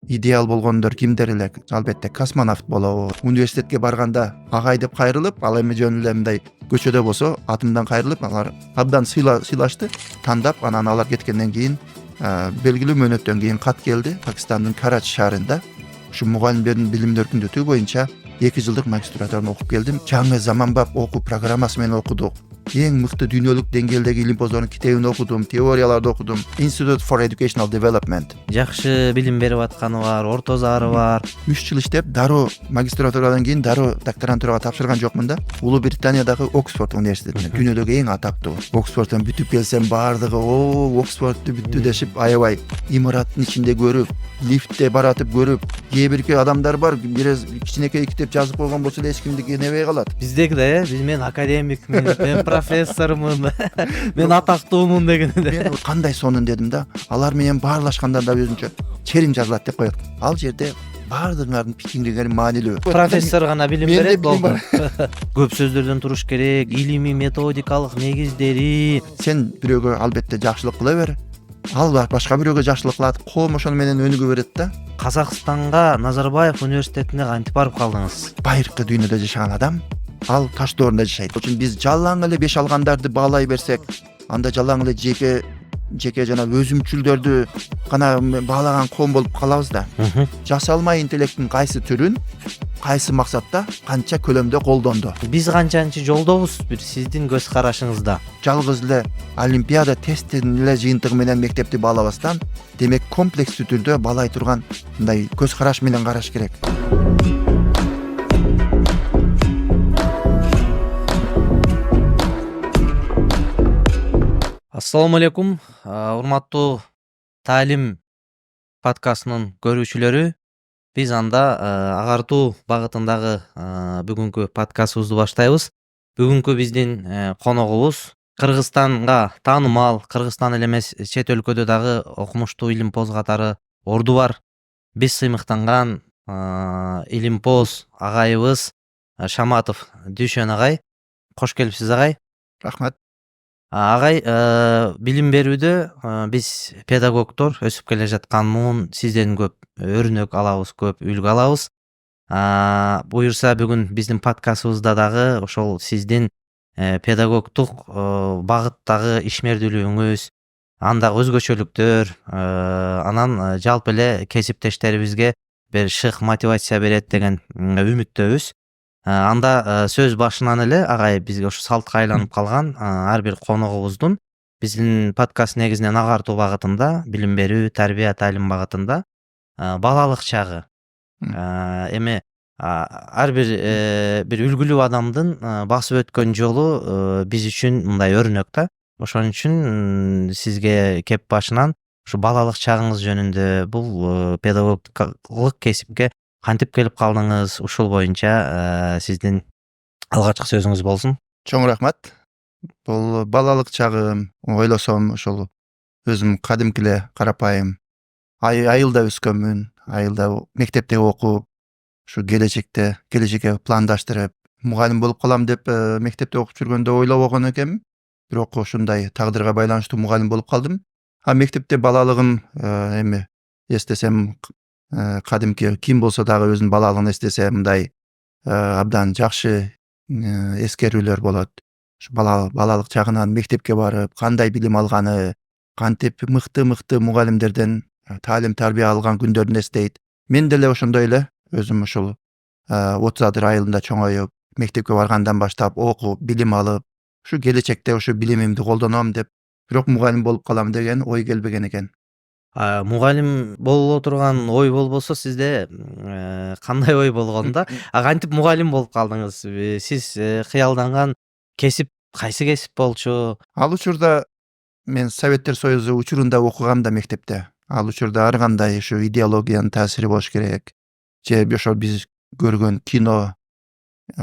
идеал болгондор кимдер эле? Албетте космонавт болобу. Университетке барганда агай деп кайрылып, ал эми жөн эле мындай көчөдө болсо атымдан кайрылып, алар абдан сыйлашты, тандап, анан алар кеткенден кийин белгилүү мөөнөттөн кийин кат келди. Пакистандын Карачи шаарында ушу мугалимдердин билим өркүндөтүү боюнча 2 жылдык магистратураны окуп келдим. Жаңы заманбап окуу программасы менен окудук. Эң мыкты дүйнөлүк деңгээлдеги илимпоздордун китебин окудум, теорияларды окудум. Institute for Educational Development. Жакшы билим берип атканы бар, орто зары бар. 3 жыл иштеп, дароо магистратурадан кийин дароо докторантурага тапшырган жокмун да. Улуу Британиядагы Оксфорд университетине, дүйнөдөгү эң атактуу. Оксфордтон бүтүп келсем, бардыгы Оксфордду бүттү дешип, аябай имараттын ичинде көрүп, лифтте баратып көрүп, кээ бирки адамдар бар, бир кичинекей китеп жазып койгон болсо эле эч кимди кенебей калат. Биздеки да, мен академикмин, мен профессормун, мен атактуумун дегенде. Мен кандай сонун дедим да. Алар менен баарлашканда да өзүнчө черим жазылат деп коет. Ал жерде баардыгыңардын пикириңер маанилүү. Профессор гана билим берет болду. бар. Көп сөздөрдөн туруш керек, илимий методикалык негиздери. Сен бирөөгө албетте жакшылык кыла бер. Ал башка бирөөгө жакшылык кылат, коом ошону менен өнүгө берет да. Казакстанга Назарбаев университетине кантип барып калдыңыз? Байыркы дүйнөдө жашаган адам ал таш доорунда жашайт. Ошон үчүн биз жалаң эле 5 алгандарды баалай берсек, анда жалаң эле жеке жана өзүмчүлдөрдү гана баалаган коом болуп калабыз да. Жасалмай интеллекттин кайсы түрүн кайсы максатта канча көлөмдө колдонду? Биз канчанчы жолдобуз бир сиздин көз карашыңызда? Жалгыз эле олимпиада тесттин эле жыйынтыгы менен мектепти баалабастан, демек комплекстүү түрдө баалай турган мындай көз караш менен караш керек. Ассаламу алейкум, урматтуу таалим подкастынын көрүүчүлөрү. Биз анда агартуу багытындагы бүгүнкү подкастыбызды баштайбыз. Бүгүнкү биздин коногубуз Кыргызстанга таанымал, Кыргызстан эле эмес чет өлкөдө дагы окумуштуу илимпоз катары орду бар. Биз сыймыктанган илимпоз агайыбыз Шаматов Дүйшөн агай. Кош келипсиз агай. Рахмат. Агай, билим берүүдө биз педагогдор өсүп келе жаткан муун сизден көп өрнөк алабыз, көп үлгү алабыз. Буюрса бүгүн биздин подкастыбызда дагы ошол сиздин педагогдук багыттагы ишмердүүлүгүңүз, андагы өзгөчөлүктөр, анан жалпы эле кесиптештерибизге бир шык мотивация берет деген үмүттөбүз. Анда сөз башынан эле агай бизге ошо салтка айланып калган ар бир коногубуздун биздин подкаст негизинен агартуу багытында, билим берүү, тарбия, таалим багытында балалык чагы. Эми ар бир үлгүлүү адамдын басып өткөн жолу биз үчүн мындай өрнөк да. Ошон үчүн сизге кеп башынан ушу балалык чагыңыз жөнүндө, бул педагогдук кесипке кантип келип калдыңыз, ушул боюнча сиздин алгачкы сөзүңүз болсун. Чоң рахмат. Бул балалык чагым, ойлосом ошол өзүм кадимки эле карапайым айылда өскөнмүн. Айылда мектепте окуп, ушу келечекке пландаштырып, мугалим болуп калам деп мектепте окуп жүргөндө ойлобогон экенмин. Бирок ушундай тагдырга байланыштуу мугалим болуп калдым. Мектепте балалыгым эми эстесем, кадимки ким болсо дагы өзүнүн балалыгын эстесе мындай абдан жакшы эскерүүлөр болот. Ушу балалык чагынан мектепке барып, кандай билим алганы, кантип мыкты мугалимдерден таалим тарбия алган күндөрүн эстейт. Мен деле ошондой эле өзүм ушул 30 адыр айылында чоңоюп, мектепке баргандан баштап окуп, билим алып, ушу келечекте ушу билимимди колдоном деп, бирок мугалим болуп калам деген ой келбеген экен. Мугалим боло турган ой болбосо сизде кандай ой болгон да? Кантип мугалим болуп калдыңыз? Сиз кыялданган кесип кайсы кесип болчу? Ал учурда мен Советтер Союзу учурунда окугам да мектепте. Ал учурда ар кандай ушу идеологиянын таасири болуш керек. Же ошол биз көргөн кино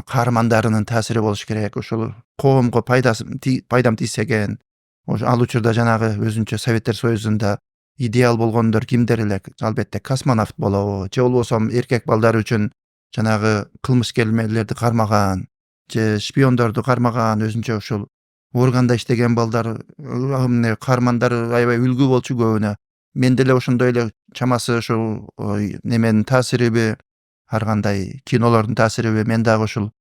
каармандарынын таасири болуш керек. Ошол коомго пайдам тийсе экен. Ал учурда жанагы өзүнчө Советтер Союзунда идеал болгондор кимдер эле? Албетте космонавт болобу, же болбосо эркек балдар үчүн жанагы кылмышкерлерди кармаган, же шпиондорду кармаган, өзүнчө ушул органда иштеген балдар, каармандар аябай үлгү болчу көбүнө. мен деле ошондой эле чамасы ушул неменин таасириби, ар кандай кинолордун таасириби, мен дагы ушул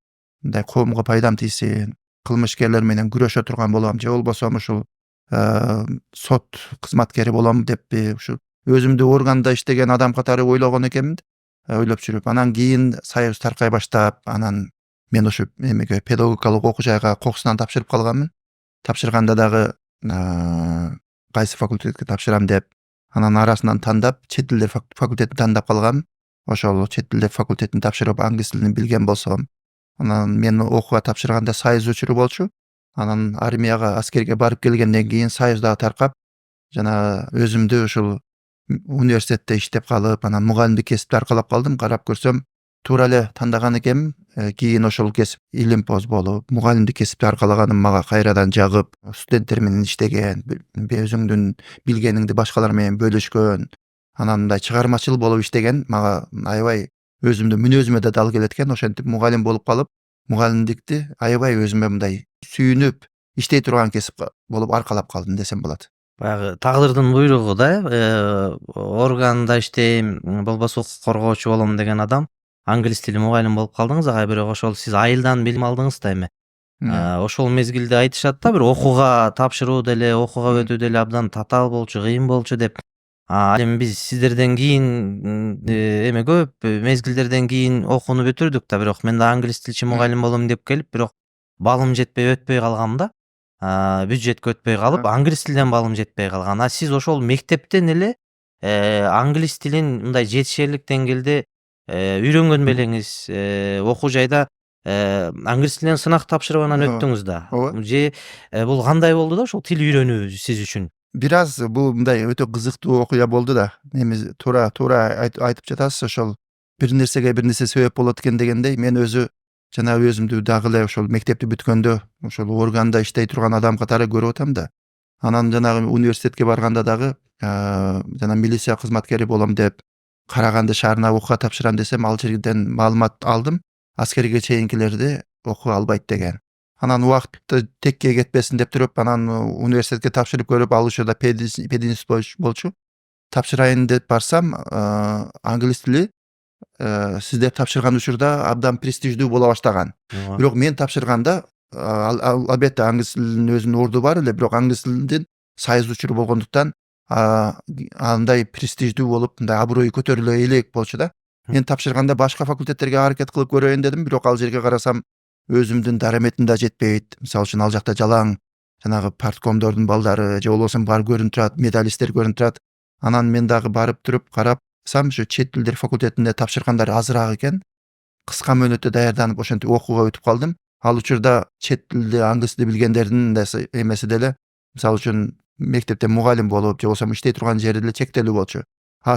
мындай коомго пайдам тийсин, кылмышкерлер менен күрөшө турган болом же болбосо ушул сот кызматкери болом деппи, ушу өзүмдү органда иштеген адам катары ойлогон экенмин. Ойлоп жүрүп, анан кийин союз таркай баштап, анан мен ушу эмеге педагогикалык окуу жайга кокусунан тапшырып калганмын. Тапшырганда дагы кайсы факультетке тапшырам деп, анан арасынан тандап чет тилдер факультетин тандап калгам. Ошол чет тилдер факультетин тапшырып англис тилин билген болсом, анан мен окууга тапшырганда союз учуру болчу. Анан армияга, аскерге барып келгенден кийин союз дагы таркап, жана өзүмдү ушул университетте иштеп калып, анан мугалимдик кесипти аркалап калдым. Карап көрсөм, туура эле тандаган экенмин. Кийин ошол кесип илимпоз болуп, мугалимдик кесипти аркалаганым мага кайрадан жагып, студенттер менен иштеген, өзүңдүн билгениңди башкалар менен бөлүшкөн, анан мындай чыгармачыл болуп иштеген мага аябай өзүмдүн мүнөзүмө да дал келет экен. Ошентип мугалим болуп калып, мугалимдикти аябай өзүмө мындай сүйүнүп иштей турган кесип болуп аркалап калдым десем болот. Баягы тагдырдын буйругу да, органда иштейм, болбосо укук коргоочу болом деген адам англис тили мугалим болуп калдыңыз агай, бирок ошол сиз айылдан билим алдыңыз да эми. Ошол мезгилде айтышат да, бир окууга тапшыруу деле, окууга өтүү деле абдан татаал болчу, кыйын болчу деп. Ал эми биз сиздерден кийин эме көп мезгилдерден кийин окууну бүтүрдүк да, бирок мен да англис тилчи мугалим болом деп келип, бирок балым жетпей өтпөй калгам да. Бюджетке өтпөй калып, англис тилден балым жетпей калган. Сиз ошол мектептен эле англис тилин мындай жетишерлик деңгээлде үйрөнгөн белеңиз, окуу жайда англис тилинен сынак тапшырып анан өттүңүз да. Же бул кандай болду да ошол тил үйрөнүү сиз үчүн? Бир аз бул мындай өтө кызыктуу окуя болду да. Эми туура айтып жатасыз, ошол бир нерсеге бир нерсе себеп болот экен дегендей, мен жана өзүмдү дагы эле ошол мектепти бүткөндө ошол органда иштей турган адам катары көрүп атам да. Анан жанагы университетке барганда дагы жана милиция кызматкери болом деп Караганды шаарына окууга тапшырам десем, ал жерден маалымат алдым. Аскерге чейинкилерди окуга албайт деген. Анан убакытты текке кетпесин деп туруп, анан университетке тапшырып көрүп, ал учурда пединститут болчу. Тапшырайын деп барсам, англис тили сиздер тапшырган учурда абдан престиждүү боло баштаган. Бирок мен тапшырганда албетте англис тилинин өзүнүн орду бар эле, бирок англис тилинин союз учуру болгондуктан андай престиждүү болуп, мындай аброю көтөрүлө элек болчу да. Мен тапшырганда башка факультеттерге аракет кылып көрөйүн дедим, бирок ал жерге карасам өзүмдүн дараметим да жетпейт. Мисалы үчүн ал жакта жалаң жанагы парткомдордун балдары же болбосо бар көрүнүп турат, медалисттер көрүнүп турат. Анан мен дагы барып туруп карапсам, ушу чет тилдер факультетинде тапшыргандар азыраак экен. Кыска мөөнөттө даярданып ошентип окууга өтүп калдым. Ал учурда чет тилди, англис тилди билгендердин эмеси деле, мисалы үчүн мектепте мугалим болуп же болбосо иштей турган жери деле чектелүү болчу.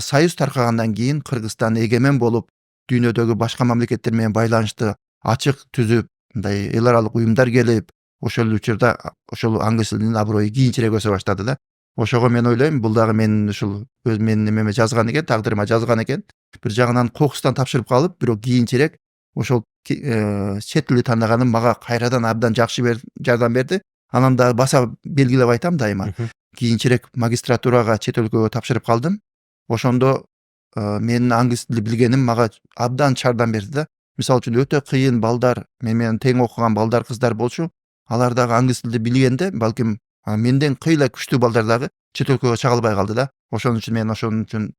Союз таркагандан кийин Кыргызстан эгемен болуп, дүйнөдөгү башка мамлекеттер менен байланышты ачык түзүп, мындай эл аралык уюмдар келип, ошол учурда ошол англис тилинин аброю кийинчерээк өсө баштады да. Ошого мен ойлойм, бул дагы менин ушул менин эмеме жазган экен, тагдырыма жазган экен. Бир жагынан кокустан тапшырып калып, бирок кийинчерээк ошол чет тилди тандаганым мага кайрадан абдан жакшы жардам берди. Анан да баса белгилеп айтам дайыма. Кийинчерээк магистратурага чет өлкөгө тапшырып калдым. Ошондо менин англис тилди билгеним мага абдан жардам берди да. Мисалы үчүн өтө кыйын балдар, менен тең окуган балдар, кыздар болчу. Алар дагы англис тилди билгенде, балким менден кыйла күчтүү балдар дагы чет өлкөгө чыга албай калды да. Ошон үчүн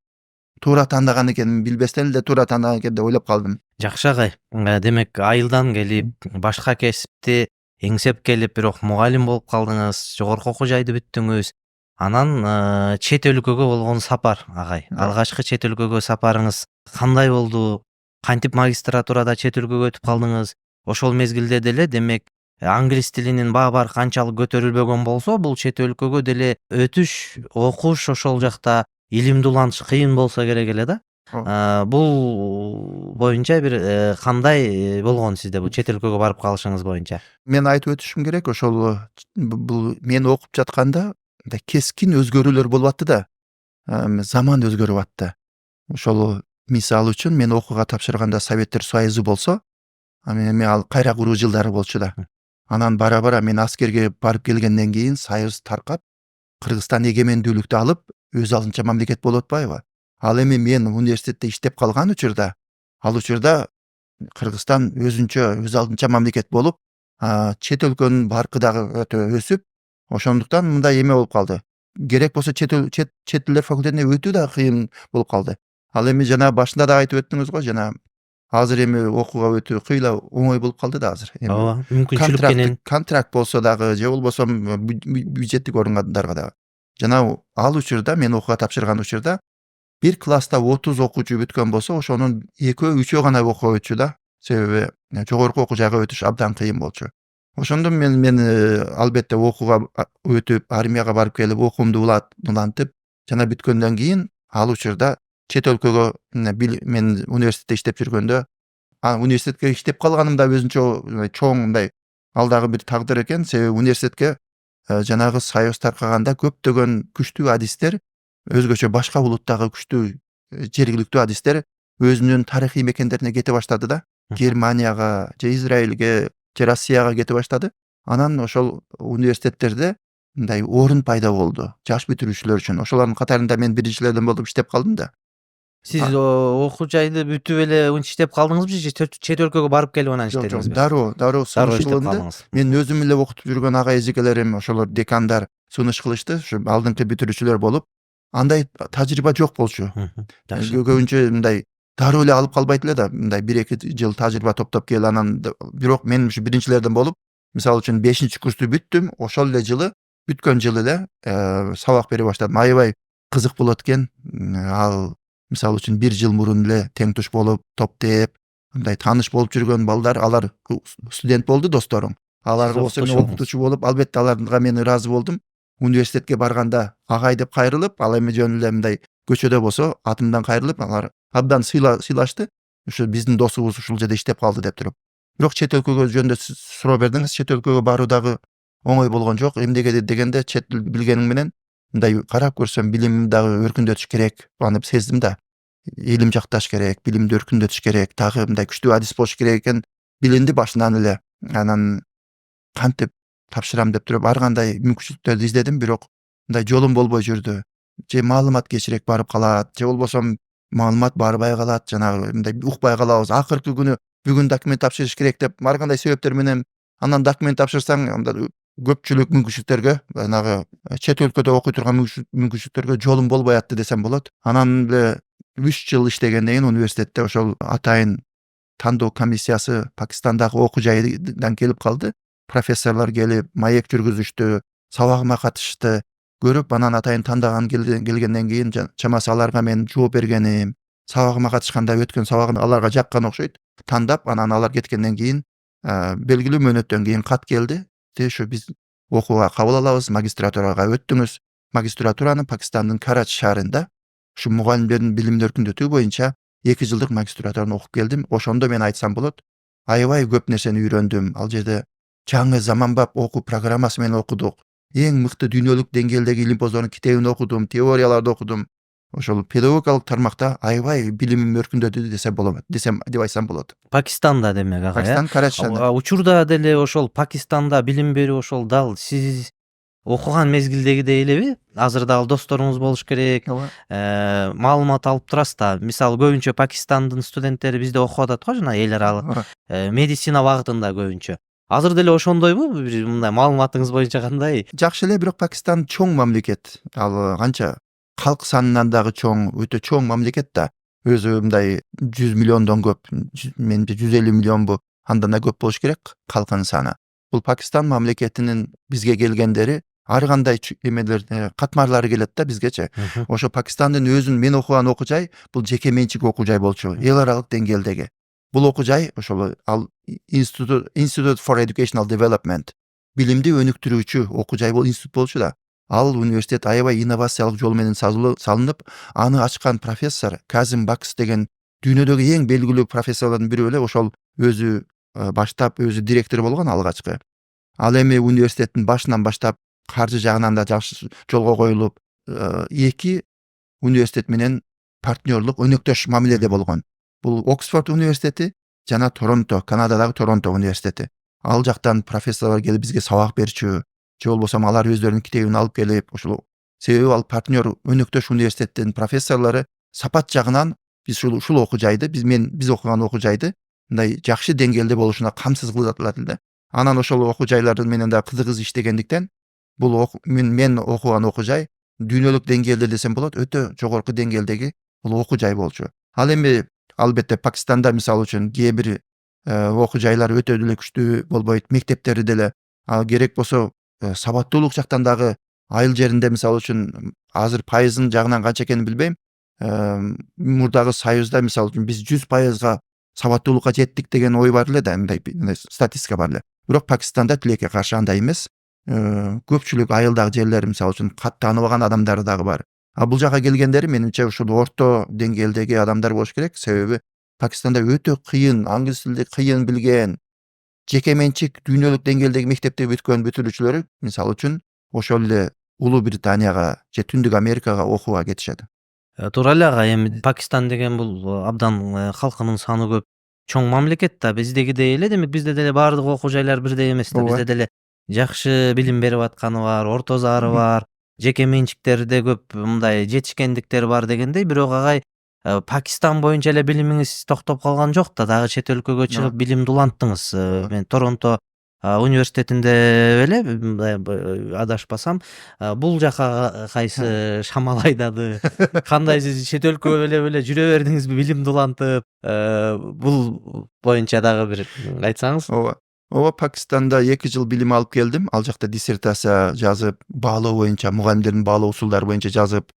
туура тандаган экенин, билбестен эле туура тандаган экен деп ойлоп калдым. Жакшы агай. Демек айылдан келип, башка кесипти эңсеп келип, бирок мугалим болуп калдыңыз, жогорку окуу жайды бүттүңүз. Анан чет өлкөгө болгон сапар агай. Алгачкы чет өлкөгө сапарыңыз кандай болду? Кантип магистратурада чет өлкөгө өтүп калдыңыз? Ошол мезгилде деле демек англис тилинин баабар канчалык көтөрүлбөгөн болсо, бул чет өлкөгө деле өтүш, окуш ошол жакта илимди улантыш кыйын болсо керек эле да. Бул боюнча бир кандай болгон сизде бул чет өлкөгө барып калышыңыз боюнча? Мен айтып өтүшүм керек, ошол бул мен окуп жатканда кескин өзгөрүүлөр болуп атты да. Заман өзгөрүп атты. Ошол мисалы үчүн мен окууга тапшырганда Советтер Союзу болсо, эми ал кайра куруу жылдары болчу да. Анан бара-бара мен аскерге барып келгенден кийин Союз таркап, Кыргызстан эгемендүүлүктү алып, өз алдынча мамлекет болуп атпайбы? Ал эми мен университетте иштеп калган учурда, ал учурда Кыргызстан өзүнчө өз алдынча мамлекет болуп, чет өлкөнүн баркы дагы өтө өсүп, ошондуктан мындай эме болуп калды. Керек болсо чет тилдер факультетине өтүү да кыйын болуп калды. Ал эми жана башында да айтып өттүңүз го, жана азыр эми окууга өтүү кыйла оңой болуп калды да азыр. Эми Ооба, мүмкүнчүлүк менен. контракт болсо дагы же болбосо бюджеттик органдарга дагы. Жана ал учурда мен окууга тапшырган учурда бир класста 30 окуучу бүткөн болсо, ошонун 2-3 гана окууга өтчү да. Себеби жогорку окуу жайга өтүш абдан кыйын болчу. Ошондо мен албетте окууга өтүп, армияга барып келип, окуумду улантып, жана бүткөндөн кийин ал учурда чет өлкөгө мен университетте иштеп жүргөндө, университетке иштеп калганым да өзүнчө чоң мындай ал дагы бир тагдыр экен. Себеби университетке жанагы союз таркаганда көптөгөн күчтүү адистер, өзгөчө башка улуттагы күчтүү жергиликтүү адистер өзүнүн тарыхый мекендерине кете баштады да. Германияга же Израилге же Россияга кете баштады. Анан ошол университеттерде мындай орун пайда болду жаш бүтүрүүчүлөр үчүн. Ошолордун катарында мен биринчилерден болуп иштеп калдым да. Сиз окуу жайды бүтүп эле иштеп калдыңызбы же чет өлкөгө барып келип анан Жок, иштедиңизби? дароо сунуш иштеп кылынды. калдыңыз. Мен өзүм эле окутуп жүргөн ага эжекелерим, ошолор декандар сунуш кылышты, ушу алдыңкы бүтүрүүчүлөр болуп. Андай тажрыйба жок болчу. Жакшы. Көбүнчө мындай дароо эле алып калбайт эле да, мындай 1-2 жыл тажрыйба топтоп кел, анан бирок мен ушу биринчилерден болуп, мисалы үчүн 5-курсту бүттүм, ошол эле жылы, бүткөн жылы эле сабак бере баштадым. Аябай кызык болот экен. Ал мисалы үчүн 1 жыл мурун эле тең туш болуп, топтеп, мындай тааныш болуп жүргөн балдар, алар студент болду досторум. Аларга болсо мен окутуучу болуп, албетте аларга мен ыраазы болдум. Университетке барганда агай деп кайрылып, ал эми жөн эле мындай көчөдө болсо атымдан кайрылып, алар абдан сыйлашты. Ушу биздин досубуз ушул жерде иштеп калды деп туруп. Бирок чет өлкөгө жөнүндө суроо бердиңиз. Чет өлкөгө баруу дагы оңой болгон жок. Эмнеге дегенде, чет тил билгениң менен мындай карап көрсөм билимимди дагы өркүндөтүш керек. Аны сездим да. Илим жакташ керек, билимди өркүндөтүш керек, дагы мындай күчтүү адис болуш керек экен билинди башынан эле. Анан кантип тапшырам деп туруп ар кандай мүмкүнчүлүктөрдү издедим, бирок мындай жолум болбой жүрдү. Же маалымат кечирээк барып калат, же болбосо маалымат барбай калат, жанагы мындай укпай калабыз. Акыркы күнү бүгүн документ тапшырыш керек деп ар кандай себептер менен анан документ тапшырсаң, анда көпчүлүк мүмкүнчүлүктөргө, жанагы чет өлкөдө окуй турган мүмкүнчүлүктөргө жолум болбой атты десем болот. Анан эле 3 жыл иштегенден кийин университетте ошол атайын тандоо комиссиясы Пакистандагы окуу жайдан келип калды. Профессорлор келип, маек жүргүзүштү, сабагыма катышты. Көрүп, анан атайын тандаган келгенден кийин чамасы аларга мен жооп бергеним, сабагыма катышканда өткөн сабагым аларга жаккан окшойт. Тандап, анан алар кеткенден кийин белгилүү мөөнөттөн кийин кат келди. Ушу биз окууга кабыл алабыз, магистратурага өттүңүз. Магистратураны Пакистандын Карачи шаарында ушу мугалимдердин билимин өркүндөтүү боюнча 2 жылдык магистратураны окуп келдим. Ошондо мен айтсам болот, аябай көп нерсени үйрөндүм. Ал жерде жаңы заманбап окуу программасы менен окудук. Эң мыкты дүйнөлүк деңгээлдеги илимпоздордун китебин окудум, теорияларды окудум. Ошол педагогикалык тармакта аябай билимим өркүндөдү деп айтсам болот. Пакистанда демек ага. Пакистан Карачи шаарында. Учурда деле ошол Пакистанда билим берүү ошол дал сиз окуган мезгилдегидей элеби? Азыр дагы досторуңуз болуш керек. Маалымат алып турасыз да. Мисалы көбүнчө Пакистандын студенттери бизде окуп атат го, жана эл аралык медицина багытында көбүнчө. Азыр деле ошондойбу? Бир мындай маалыматыңыз боюнча кандай? Жакшы эле, бирок Пакистан чоң мамлекет. Ал канча калк санынан дагы чоң, өтө чоң мамлекет да. Өзү мындай 100 миллиондон көп, менимче 150 миллионбу, андан да көп болуш керек калкынын саны. Бул Пакистан мамлекетинин бизге келгендери ар кандай эмелер, катмарлары келет да бизгечи. Ошо Пакистандын өзүн мен окуган окуу жай бул жеке менчик окуу жай болчу, эл аралык деңгээлдеги. Бул окуу жай ошол ал Institute for Educational Development, билимди өнүктүрүүчү окуу жай институт болчу да. Ал университет аябай инновациялык жол менен салынып, аны ачкан профессор Казим Бакс деген дүйнөдөгү эң белгилүү профессорлордун бири эле ошол өзү баштап, өзү директор болгон алгачкы. Ал эми университеттин башынан баштап каржы жагынан да жакшы жолго коюлуп, 2 университет менен партнерлук, өнөктөш мамиледе болгон. Бул Оксфорд университети жана Торонто, Канададагы Торонто университети. Ал жактан профессорлор келип бизге сабак берчү, же болбосо алар өздөрүнүн китебин алып келип, ошол Себеби ал партнер өнөктөш университеттин профессорлору сапат жагынан биз ушул окуу жайды биз окуган окуу жайды мындай жакшы деңгээлде болушуна камсыз кылып атат да. Анан ошол окуу жайлар менен да кызыгыз иштегендиктен бул мен окуган окуу жай дүйнөлүк деңгээлде десем болот, өтө жогорку деңгээлдеги бул окуу жай болчу. Ал эми албетте Пакистанда мисалы үчүн кээ бир окуу жайлар өтө деле күчтүү болбойт, мектептери деле керек болсо сабаттуулук жактан дагы айыл жеринде мисалы үчүн азыр пайызын жагынан канча экенин билбейм. Мурдагы союзда мисалы үчүн биз 100% сабаттуулукка жеттик деген ой бар эле да, мындай статистика бар эле. Бирок Пакистанда тилекке каршы андай эмес. Көпчүлүк айылдагы жерлер мисалы үчүн кат тааныбаган адамдары дагы бар. Бул жака келгендери менимче ушул орто деңгээлдеги адамдар болуш керек. Себеби Пакистанда өтө кыйын, англис тилди кыйын билген, жеке менчик дүйнөлүк деңгээлдеги мектепти бүтүрүүчүлөрү мисалы үчүн ошол эле Улуу Британияга же Түндүк Америкага окууга кетишет. Туура эле ага, эми Пакистан деген бул абдан калкынын саны көп чоң мамлекет да. Биздегидей эле, демек бизде деле баардык окуу жайлар бирдей эмес да. Бизде деле жакшы билим берип атканы бар, орто зары бар, жеке менчиктерде көп мындай жетишкендиктер бар дегендей. Бирок агай Пакистан боюнча эле билимиңиз токтоп калган жок да, дагы чет өлкөгө чыгып билимди уланттыңыз. Мен Торонто университетинде беле, адашпасам, бул жака кайсы шамал айдады, кандай сиз чет өлкөгө эле жүрө бердиңизби билимди улантып, бул боюнча дагы бир айтсаңыз. Ооба, Пакистанда 2 жыл билим алып келдим. Ал жакта диссертация жазып, баалоо боюнча, мугалимдердин баалоо усулдары боюнча жазып,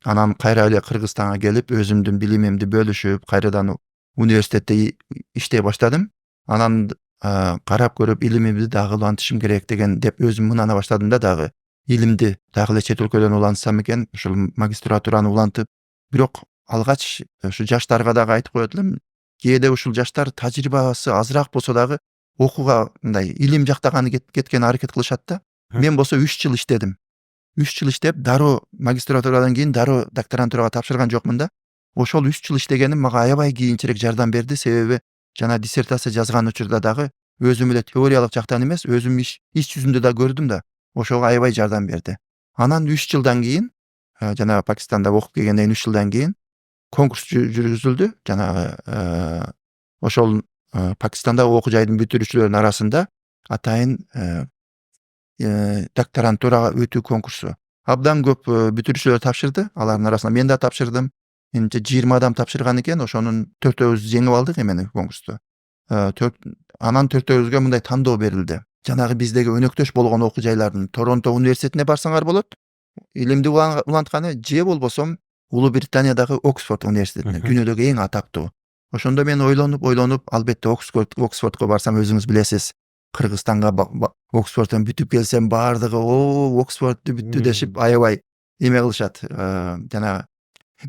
анан кайра эле Кыргызстанга келип, өзүмдүн билимимди бөлүшүп, кайрадан университетте иштей баштадым. Анан карап көрүп илимимди дагы улантышым керек деген деп өзүм мынана баштадым да, дагы илимди дагы эле чет өлкөдөн улантсам экен, ушул магистратураны улантып. Бирок алгач ушу жаштарга дагы айтып коет элем, кээде ушул жаштар тажрыйбасы азыраак болсо дагы окууга мындай илим жакта гана кеткен аракет кылышат да. Мен болсо 3 жыл иштедим. 3 жыл иштеп, дароо магистратурадан кийин дароо докторантурага тапшырган жокмун да. Ошол 3 жыл иштегеним мага аябай кийинчерээк жардам берди. Себеби жана диссертация жазган учурда дагы өзүм эле теориялык жактан эмес, өзүм иш жүзүндө да көрдүм да. Ошого аябай жардам берди. Анан 3 жылдан кийин, жана Пакистанда окуп келгенден 3 жылдан кийин конкурс жүргүзүлдү. Жана ошол Пакистанда окуу жайдын бүтүрүүчүлөрүнүн арасында атайын докторантурага өтүү конкурсу. Абдан көп бүтүрүүчүлөр тапшырды. Алардын арасында мен да тапшырдым. Менимче 20 адам тапшырган экен. Ошонун 4-өөбүз жеңип алдык эмени конкурсту. Анан 4-өөбүзгө мындай тандоо берилди. Жанагы биздеги өнөктөш болгон окуу жайлардын Торонто университетине барсаңар болот. Илимди улантканы же болбосом Улуу Британиядагы Оксфорд университетине, дүйнөдөгү эң атактуу. Ошондо мен ойлонуп, албетте Оксфордко барсам, өзүңүз билесиз, Кыргызстанга Оксфордтон бүтүп келсем баардыгы Оксфордду бүттү дешип аябай эме кылышат. Жана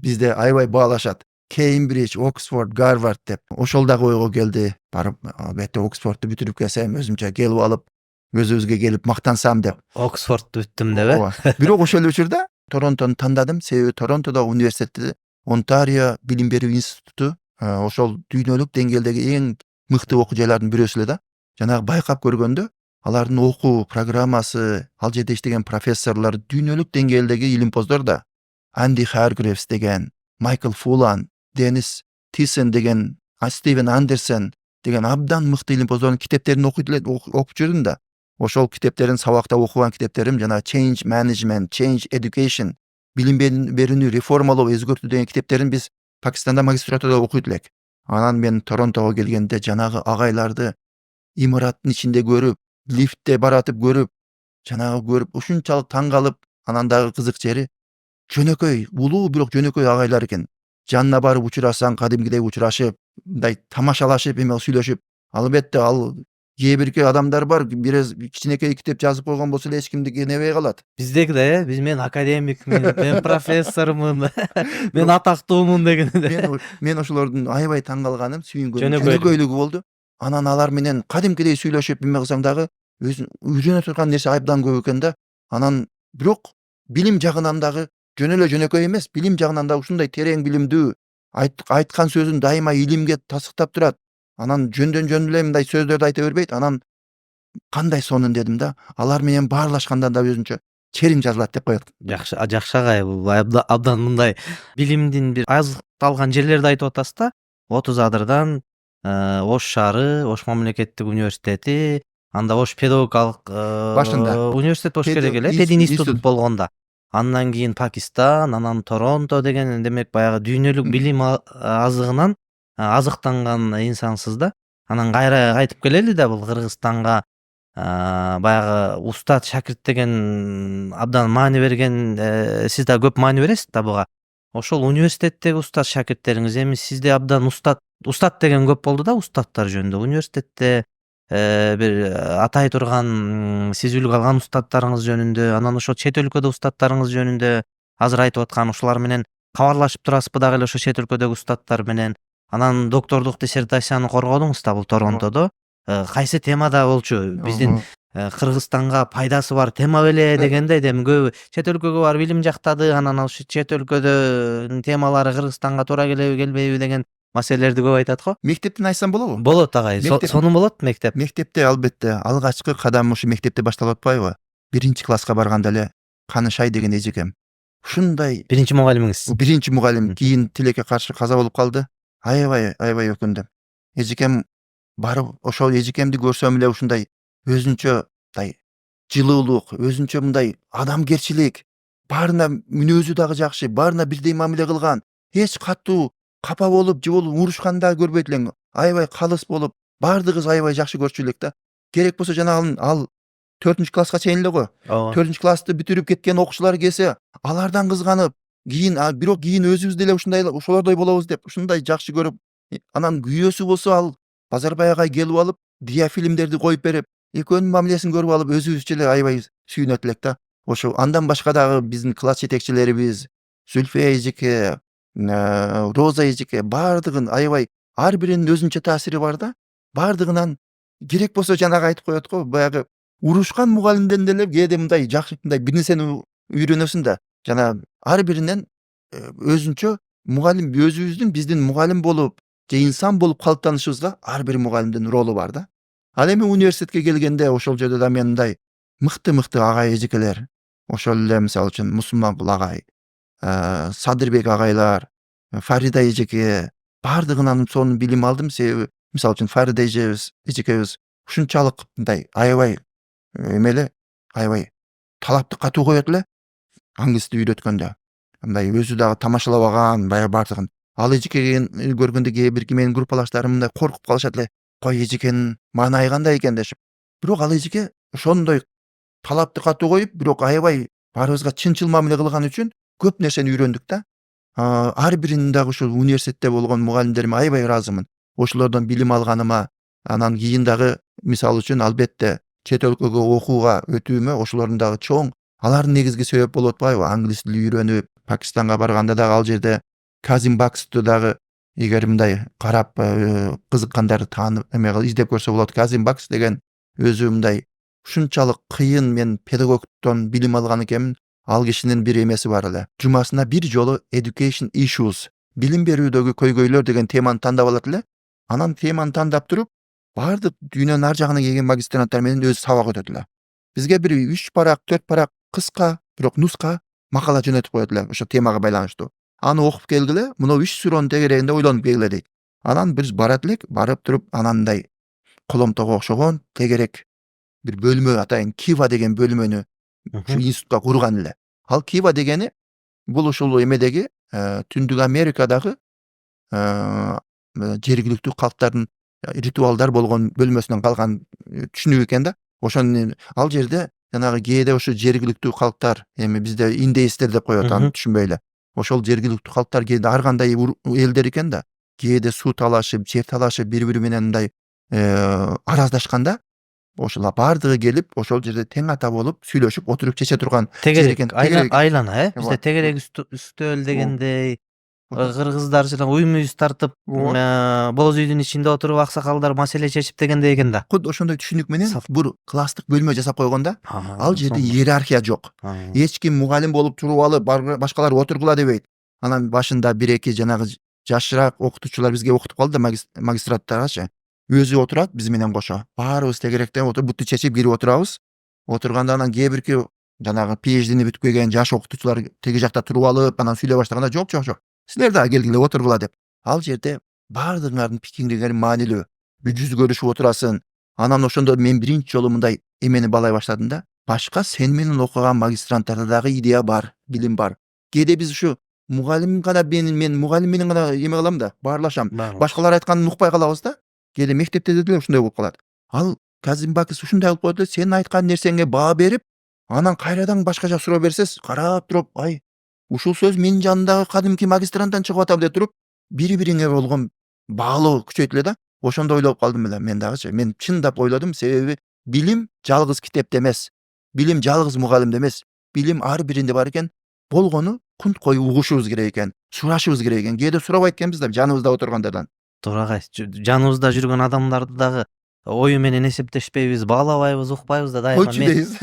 бизде аябай баалашат. Кеймбридж, Оксфорд, Гарвард деп. Ошол дагы ойго келди. Барып, албетте Оксфордду бүтүрүп келсем, өзүмчө келип алып, өзүбүзгө келип мактансам деп. Оксфордду бүттүм деп, Бирок ошол учурда Торонтону тандадым. Себеби Торонтодо университетти Онтарио билим берүү институту ошол дүйнөлүк деңгээлдеги эң мыкты окуу жайлардын бирөөсү эле да. Жанагы байкап көргөндө, алардын окуу программасы, ал жерде иштеген профессорлор дүйнөлүк деңгээлдеги илимпоздор да. Анди Харгревс деген, Майкл Фулан, Денис Тисен деген, Стивен Андерсен деген абдан мыкты илимпоздордун китептерин окуп жүрдүм да. Ошол китептерин сабакта окуган китептерим жана Change Management, Change Education, билим берүүнү реформалоо, өзгөртүү деген китептерин биз Пакистанда магистратурада окуйт элек. Анан мен Торонтого келгенде жанагы агайларды имараттын ичинде көрүп, лифтте баратып көрүп, жанагы көрүп ушунчалык таң калып, анан дагы кызык жери жөнөкөй, улуу бирок жөнөкөй агайлар экен. Жанына барып учурасаң, кадимгидей учурашып, мындай тамашалашып, эме сүйлөшүп, албетте ал кээ бирки адамдар бар, бир кичинекей китеп жазып койгон болсо эле эч кимди кенебей калат. Биздеги да, мен академикмин, мен профессормун, мен атактуумун дегенде. Мен ошолордун аябай таң калганым, сүйүнгөнүм жөнөкөйлүгү болду. Анан алар менен кадимкидей сүйлөшүп, эме кылсаң дагы өзүң үйрөнө турган нерсе абдан көп экен да. Анан бирок билим жагынан дагы жөн эле жөнөкөй эмес, билим жагынан дагы ушундай терең билимдүү, айткан сөзүн дайыма илимге тасыктап турат. Анан жөндөн жөн эле мындай сөздөрдү айта бербейт. Анан кандай сонун дедим да. Алар менен баарлашканда да өзүнчө черим жазылат деп коет. Жакшы агай, бул абдан мындай билимдин бир азыкталган жерлерди айтып атасыз да. 30 адырдан Ош шаары, Ош мамлекеттик университети, анда Ош педагогикалык Башында. университет болуш керек эле, пединститут болгондо. Андан кийин Пакистан, анан Торонто деген, демек баягы дүйнөлүк билим азыгынан азыктанган инсансыз да. Анан кайра кайтып келели да бул Кыргызстанга баягы устат шакирт деген абдан маани берген, сиз да көп маани бересиз да буга. Ошол университеттеги устат шакирттериңиз, эми сизде абдан устат деген көп болду да, устаттар жөнүндө. Университетте бир атай турган сиз үлгү алган устаттарыңыз жөнүндө, анан ошо чет өлкөдө устаттарыңыз жөнүндө азыр айтып аткан ушулар менен кабарлашып турасызбы дагы эле ошо чет өлкөдөгү устаттар менен? Анан доктордук диссертацияны коргодуңуз да бул Торонтодо. Кайсы темада болчу? Биздин Кыргызстанга пайдасы бар тема беле дегендей, эми көбү чет өлкөгө барып билим жактады, анан ошо чет өлкөдө темалары Кыргызстанга туура келеби, келбейби деген маселелерди көп айтат го. Мектептен айтсам болобу? Болот агай, сонун болот мектеп. Мектепте албетте алгачкы кадам ушу мектепте башталып атпайбы? 1-класска барганда эле Канышай деген эжекем ушундай Биринчи мугалимиңиз. биринчи мугалим кийин тилекке каршы каза болуп калды. Аябай өкүндүм. Эжекем барып ошол эжекемди көрсөм эле ушундай өзүнчө мындай жылуулук, өзүнчө мындай адамгерчилик, баарына мүнөзү дагы жакшы, баарына бирдей мамиле кылган, эч катуу капа болуп же болуп урушкан да көрбөйт элең. Аябай калыс болуп, баардыгыбыз аябай жакшы көрчү элек да. Керек болсо жанагы ал 4-класска чейин эле го. 4-классты бүтүрүп кеткен окуучулар келсе, алардан кызганып, кийин бирок кийин өзүбүз деле ушундай ошолордой болобуз деп ушундай жакшы көрүп, анан күйөөсү болсо ал Базарбай агай келип алып, диафильмдерди коюп берип, экөөнүн мамилесин көрүп алып, өзүбүзчө эле аябай сүйүнөт элек да. Ошо андан башка дагы биздин класс жетекчилерибиз, Зүлфия эжеке, Роза эжеке, баардыгын аябай ар биринин өзүнчө таасири бар да. Баардыгынан керек болсо жанагы айтып коет го, баягы урушкан мугалимден деле кээде мындай жакшы мындай бир нерсени үйрөнөсүң да. Жана ар биринен өзүнчө мугалим, өзүбүздүн биздин мугалим болуп же инсан болуп калыптанышыбызга ар бир мугалимдин ролу бар да. Ал эми университетке келгенде ошол жерде да мен мындай мыкты агай эжекелер, ошол эле мисалы үчүн Мусулманкул агай, Садырбек агайлар, Фарида эжеке, баардыгынан сонун билим алдым. Себеби мисалы үчүн Фарида эжекебиз ушунчалык мындай аябай эмеле, аябай талапты катуу коет эле англисти үйрөткөндө. Мындай өзү дагы тамашалабаган баягы баардыгын. Ал эжекени көргөндө кээ бирки менин группалаштарым мындай коркуп калышат эле. Кой эжекенин маанайы кандай экен дешип. Бирок ал эжеке ошондой талапты катуу коюп, бирок аябай баарыбызга чынчыл мамиле кылган үчүн көп нерсени үйрөндүк да. Ар биринин дагы ушул университетте болгон мугалимдериме аябай ыраазымын. Ошолордон билим алганыма, анан кийин дагы мисалы үчүн албетте чет өлкөгө окууга өтүүмө ошолордун дагы чоң алардын негизги себеп болуп атпайбы? Англис тили үйрөнүп, Пакистанга барганда дагы ал жерде Казим Баксту дагы эгер мындай карап кызыккандар таанып издеп көрсө болот. Казим Бакс деген өзү мындай ушунчалык кыйын, мен педагогтон билим алган экенмин. Ал кишинин бир эмеси бар эле. Жумасына бир жолу education issues, билим берүүдөгү көйгөйлөр деген теманы тандап алат эле. Анан теманы тандап туруп, баардык дүйнөнүн ар жагына келген магистранттар менен өзү сабак өтөт эле. Бизге бир 3 парак, 4 парак кыска, бирок нуска макала жөнөтүп коет эле ошо темага байланыштуу. Аны окуп келгиле, мына 3 суроонун тегерегинде ойлонуп келгиле дейт. Анан биз барат элек, барып туруп анандай коломтого окшогон тегерек бир бөлмө атайын, Кива деген бөлмөнү ушу институтка курган эле. Ал Кива дегени бул ушул эмедеги Түндүк Америкадагы жергиликтүү калктардын ритуалдар болгон бөлмөсүнөн калган түшүнүк экен да. Ошонун ал жерде жанагы кээде ошо жергиликтүү калктар, эми бизде индеистер деп коет, аны түшүнбөй эле. Ошол жергиликтүү калктар кээде ар кандай элдер экен да. Кээде суу талашып, жер талашып, бири-бири менен мындай араздашканда, ошолар баардыгы келип, ошол жерде тең ата болуп, сүйлөшүп, отуруп чече турган жер экен. Айлана, бизде тегерек үстөл дегендей, кыргыздар жана уюмубуз тартып, боз үйдүн ичинде отуруп аксакалдар маселе чечип дегендей экен да. Кудду ошондой түшүнүк менен бир класстык бөлмө жасап койгон да. Ал жерде иерархия жок. Эч ким мугалим болуп туруп алып, башкалар отургула дебейт. Анан башында 1-2 жанагы жашыраак окутуучулар бизге окутуп калды да, магистраттаргачы. Өзү отурат биз менен кошо. Баарыбыз тегеректен отуруп, бутты чечип кирип отурабыз. Отурганда анан кээ бирки жанагы PhD'ни бүтүп келген жаш окутуучулар теги жакта туруп алып анан сүйлөй баштаганда жок силер дагы келгиле отургула деп. Ал жерде баардыгыңардын пикириңер маанилүү. Жүз көрүшүп отурасың. Анан ошондо мен биринчи жолу мындай эмени баалай баштадым да. Башка сен менен окуган магистранттарда дагы идея бар, билим бар. Кээде биз ушу мугалим гана мен мугалим менен гана эме кылам да, баарлашам. Башкалар айтканын укпай калабыз да. Кээде мектепте деле ушундай болуп калат. Ал Казимбакис ушундай кылып койду эле, сен айткан нерсеңе баа берип, анан кайрадан башкача суроо берсес, карап туруп, ай, ушул сөз менин жанымдагы кадимки магистранттан чыгып атам деп туруп, бири-бириңе болгон баалоо күчөйт эле да. Ошондо ойлоп калдым эле мен дагычы. Мен чындап ойлодум, себеби билим жалгыз китепте эмес. Билим жалгыз мугалимде эмес. Билим ар биринде бар экен. Болгону кунт коюп угушубуз керек экен, сурашыбыз керек экен. Кээде сурабайт экенбиз да жаныбызда отургандардан. Туура агай. Жаныбызда жүргөн адамдарды дагы ою менен эсептешпейбиз, баалабайбыз, укпайбыз да дайыма. Койчу дейбиз.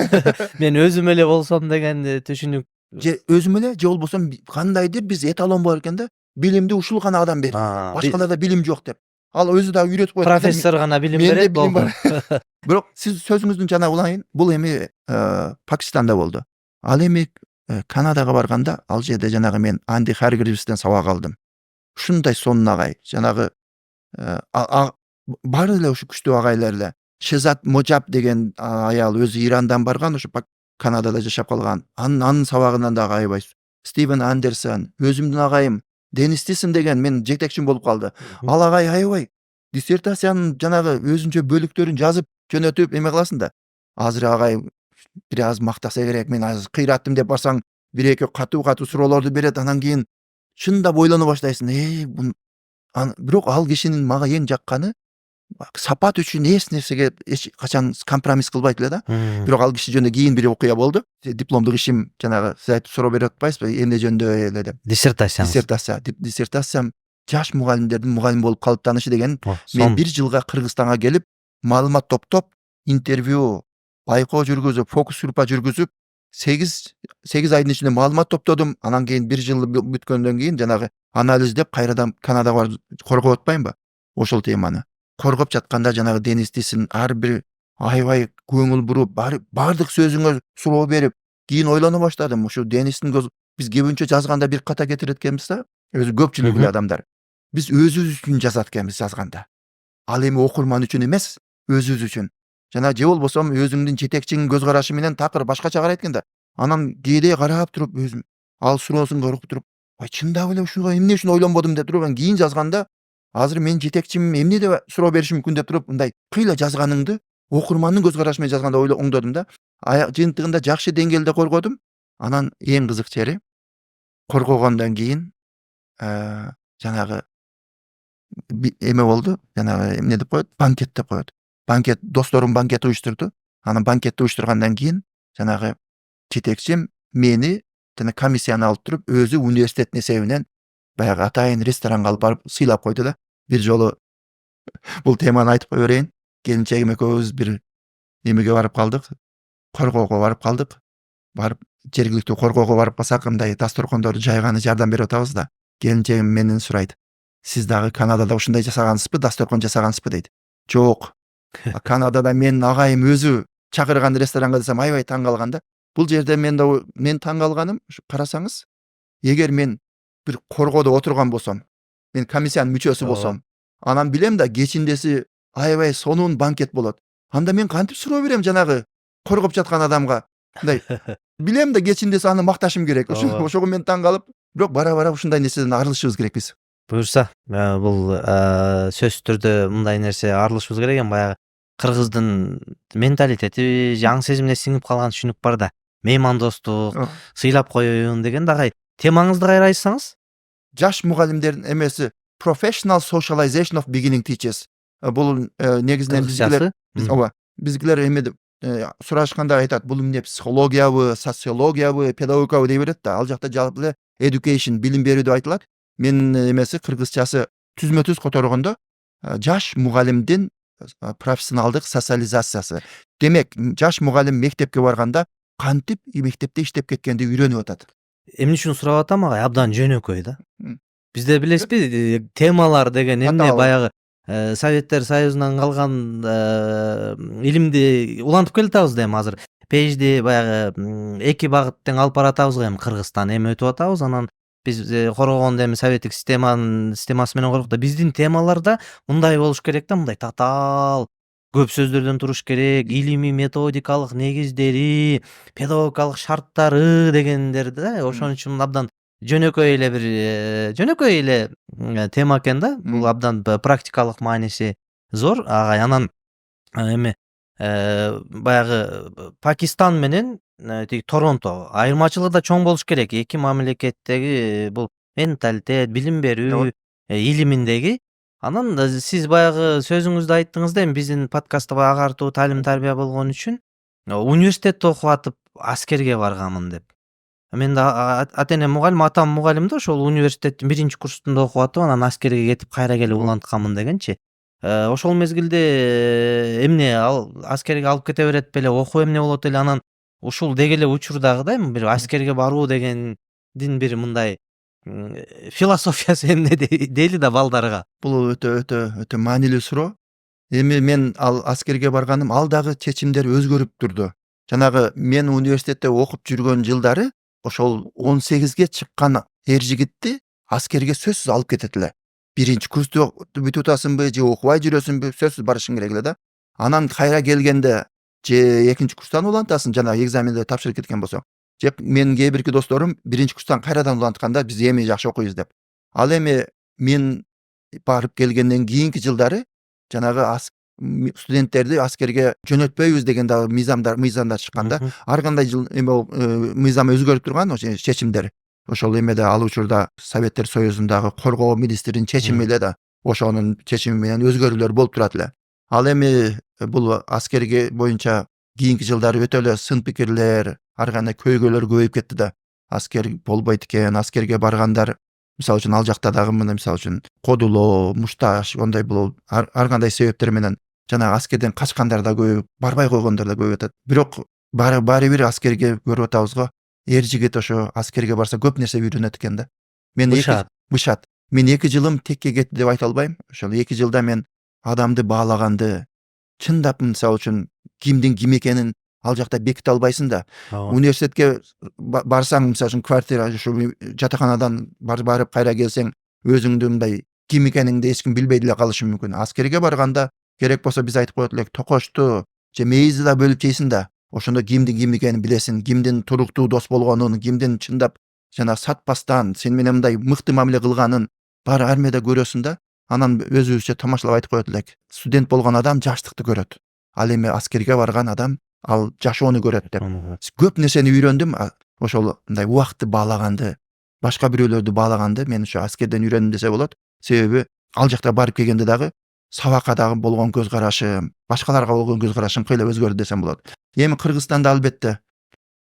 Мен өзүм эле болсом деген түшүнүк. Же өзүм эле же болбосо кандайдыр биз эталон бар экен да. Билимди ушул гана адам берет. Башкаларда билим жок деп. Ал өзү дагы үйрөтүп коет. Профессор гана билим берет. Билим бар. Бирок сиз сөзүңүздүн жана улайын. Бул эми Пакистанда болду. Ал эми Канадага барганда ал жерде жанагы мен Анди Харгривстен сабак алдым. Ушундай сонун агай, жанагы бар эле ушу күчтүү агайлар эле. Шезат Моджаб деген аял өзү Ирандан барган, ошо Канадада жашап калган. Анын сабагынан дагы аябай. Стивен Андерсон, өзүмдүн агайым Денис Тисон деген мен жетекчим болуп калды. Ал агай аябай диссертациянын жанагы өзүнчө бөлүктөрүн жазып жөнөтүп эме кыласың да. Азыр агай бир аз мактаса керек, мен азыр кыйраттым деп барсаң, бир эки катуу суроолорду берет, анан кийин чындап ойлоно баштайсың. Бирок ал кишинин мага эң жакканы сапат үчүн эч нерсеге качан компромисс кылбайт эле да. Бирок ал киши жөнүндө кийин бир окуя болду. Дипломдук ишим жанагы сиз айтып суроо берип атпайсызбы, эмне жөнүндө эле деп. Диссертациям жаш мугалимдердин мугалим болуп калыптанышы деген. Мен бир жылга Кыргызстанга келип, маалымат топтоп, интервью, байкоо жүргүзүп, фокус группа жүргүзүп, 8 айдын ичинде маалымат топтодум. Анан кийин бир жыл бүткөндөн кийин жанагы анализдеп кайрадан Канадага барып коргоп атпаймынбы? Ошол теманы коргоп жатканда жанагы Денис Тисон ар бир аябай көңүл буруп, бардык сөзүңө суроо берип, кийин ойлоно баштадым. Ушу Денистин биз көбүнчө жазганда бир ката кетирет экенбиз да. Өзү көпчүлүк эле адамдар. Биз өзүбүз үчүн жазат экенбиз жазганда. Ал эми окурман үчүн эмес, өзүбүз үчүн. Жана же болбосо өзүңдүн жетекчиңдин көз карашы менен такыр башкача карайт экен да. Анан кээде карап туруп өзүм ал суроосун көрүп туруп, ай чындап эле ушуга эмне үчүн ойлонбодум деп туруп, кийин жазганда азыр мен жетекчим эмне деп суроо бериши мүмкүн деп туруп, мындай кыйла жазганыңды окурмандын көз карашы менен жазганда оңдодум да. Жыйынтыгында жакшы деңгээлде коргодум. Анан эң кызык жери коргогондон кийин жанагы эме болду. Жанагы эмне деп коет? Банкет деп коет. Банкет, досторум банкет уюштурду. Анан банкетти уюштургандан кийин жанагы жетекчим мени жана комиссияны алып туруп, өзү университеттин эсебинен баягы атайын ресторанга алып барып сыйлап койду да. Бир жолу бул теманы айтып кой берейин. Келинчегим экөөбүз бир эмеге барып калдык. Коргоого барып калдык. Барып жергиликтүү коргоого барып калсак, мындай дасторкондорду жайганы жардам берип атабыз да. Келинчегим менден сурайт. Сиз дагы Канадада ушундай жасагансызбы, дасторкон жасагансызбы дейт. Жок. Канадада менин агайым өзү чакырган ресторанга десем аябай таң калган да. Бул жерде мен таң калганым, карасаңыз, эгер мен бир коргоодо отурган болсом, мен комиссиянын мүчөсү болсом, анан билем да кечиндеси аябай сонун банкет болот. Анда мен кантип суроо берем жанагы коргоп жаткан адамга? Мындай билем да кечиндеси аны макташым керек. Ошого мен таң калып, бирок бара ушундай нерседен арылышыбыз керекпиз. Буюрса, бул сөзсүз түрдө мындай нерсе арылышыбыз керек экен. Баягы кыргыздын менталитети, жаңы сезимине сиңип калган түшүнүк бар да. Меймандостук, сыйлап коеюн деген дагы темаңызды кайра айтсаңыз? Жаш мугалимдердин эмеси Professional Socialization of Beginning Teachers. Бул негизинен бизгилер эме деп сурашканда айтат, бул эмне психологиябы, социологиябы, педагогикабы дей берет да. Ал жакта жалпы эле education, билим берүү деп айтылат. Менин эмеси кыргызчасы түзмө-түз которгондо жаш мугалимдин профессионалдык социализациясы. Демек, жаш мугалим мектепке барганда кантип мектепте иштеп кеткенди үйрөнүп атат. Эмне үчүн сурап атам агай? Абдан жөнөкөй да. Бизде билесизби, темалар деген эмне баягы Советтер Союзунан калган илимди улантып келатабыз да эми азыр. пейджди баягы 2 багыт тең алып баратабыз го, эми Кыргызстан эми өтүп атабыз. Анан биз коргогондо эми советтик системасы менен кордук да. Биздин темаларда мындай болуш керек да, мындай татаал көп сөздөрдөн туруш керек, илимий методикалык негиздери, педагогикалык шарттары дегендер да. Ошон үчүн абдан жөнөкөй эле бир жөнөкөй эле тема экен да. Бул абдан практикалык мааниси зор агай. Анан эми баягы Пакистан менен тиги Торонто айырмачылыгы да чоң болуш керек. Эки мамлекеттеги бул менталитет, билим берүү илиминдеги. Анан сиз баягы сөзүңүздө айттыңыз да, эми биздин подкастта агартуу таалим тарбия болгон үчүн университетте окуп атып аскерге барганмын деп. Мен да ата энем мугалим, атам мугалим да, ошол университеттин 1-курсунда окуп атып, анан аскерге кетип кайра келип улантканмын дегенчи. Ошол мезгилде эмне ал аскерге алып кете берет беле, окуу эмне болот эле, анан ушул деги эле учурдагы эми бир аскерге баруу дегендин бир мындай философиясы эмне дейли да балдарга. Бул өтө маанилүү суроо. Эми мен ал аскерге барганым, ал дагы чечимдер өзгөрүп турду. Жанагы мен университетте окуп жүргөн жылдары ошол 18ге чыккан жигитти аскерге сөзсүз алып кетет эле. 1-курсту бүтүп атасыңбы же окубай жүрөсүңбү, сөзсүз барышың керек эле да. Анан кайра келгенде же 2-курстан улантасың, жанагы экзаменди тапшырып кеткен болсоң. Же менин кээ бирки досторум 1-курстан кайрадан улантканда биз эми жакшы окуйбуз деп. Ал эми мен барып келгенден кийинки жылдары жанагы студенттерди аскерге жөнөтпөйбүз деген да мыйзамдар чыкканда, ар кандай жыл мыйзам өзгөрүп турган ошо чечимдер. Ошол эмеде ал учурда Советтер Союзундагы коргоо министринин чечими эле да, ошонун чечими менен өзгөрүүлөр болуп турат эле. Ал эми бул аскерге боюнча кийинки жылдары өтө эле сын пикирлер, ар кандай көйгөйлөр көбөйүп кетти да. Аскер болбойт экен, аскерге баргандар мисалы үчүн ал жакта дагы мына мисалы үчүн кодулоо, мушташ, ондай болуп ар кандай себептер менен жанагы аскерден качкандар да көбөйүп, барбай койгондор да көбөйүп атат. Бирок баары бир аскерге көрүп атабыз го. Жигит ошо аскерге барса көп нерсе үйрөнөт экен да. Бышат. Мен 2 жылым текке кетти деп айта албайм. Ошол 2 жылда мен адамды баалаганды, чындап мисалы үчүн кимдин ким экенин ал жакта беките албайсың да. Университетке барсаң, мисалы үчүн квартира ушу жатаканадан барып кайра келсең, өзүңдү мындай ким экениңди эч ким билбей деле калышы мүмкүн. Аскерге барганда керек болсо биз айтып коет элек, токошту же мейизди да бөлүп жейсиң да. Ошондо кимдин ким экенин билесиң, кимдин туруктуу дос болгонун, кимдин чындап жана сатпастан сен менен мындай мыкты мамиле кылганын баары армияда көрөсүң да. Анан өзүбүзчө тамашалап айтып коет элек, студент болгон адам жаштыкты көрөт. Ал эми аскерге барган адам ал жашоону көрөт деп. Көп нерсени үйрөндүм. Ошол мындай убакытты баалаганды, башка бирөөлөрдү баалаганды мен ошо аскерден үйрөндүм десе болот. Себеби ал жакта барып келгенде дагы сабакка дагы болгон көз карашым, башкаларга болгон көз карашым кыйла өзгөрдү десем болот. Эми Кыргызстанда албетте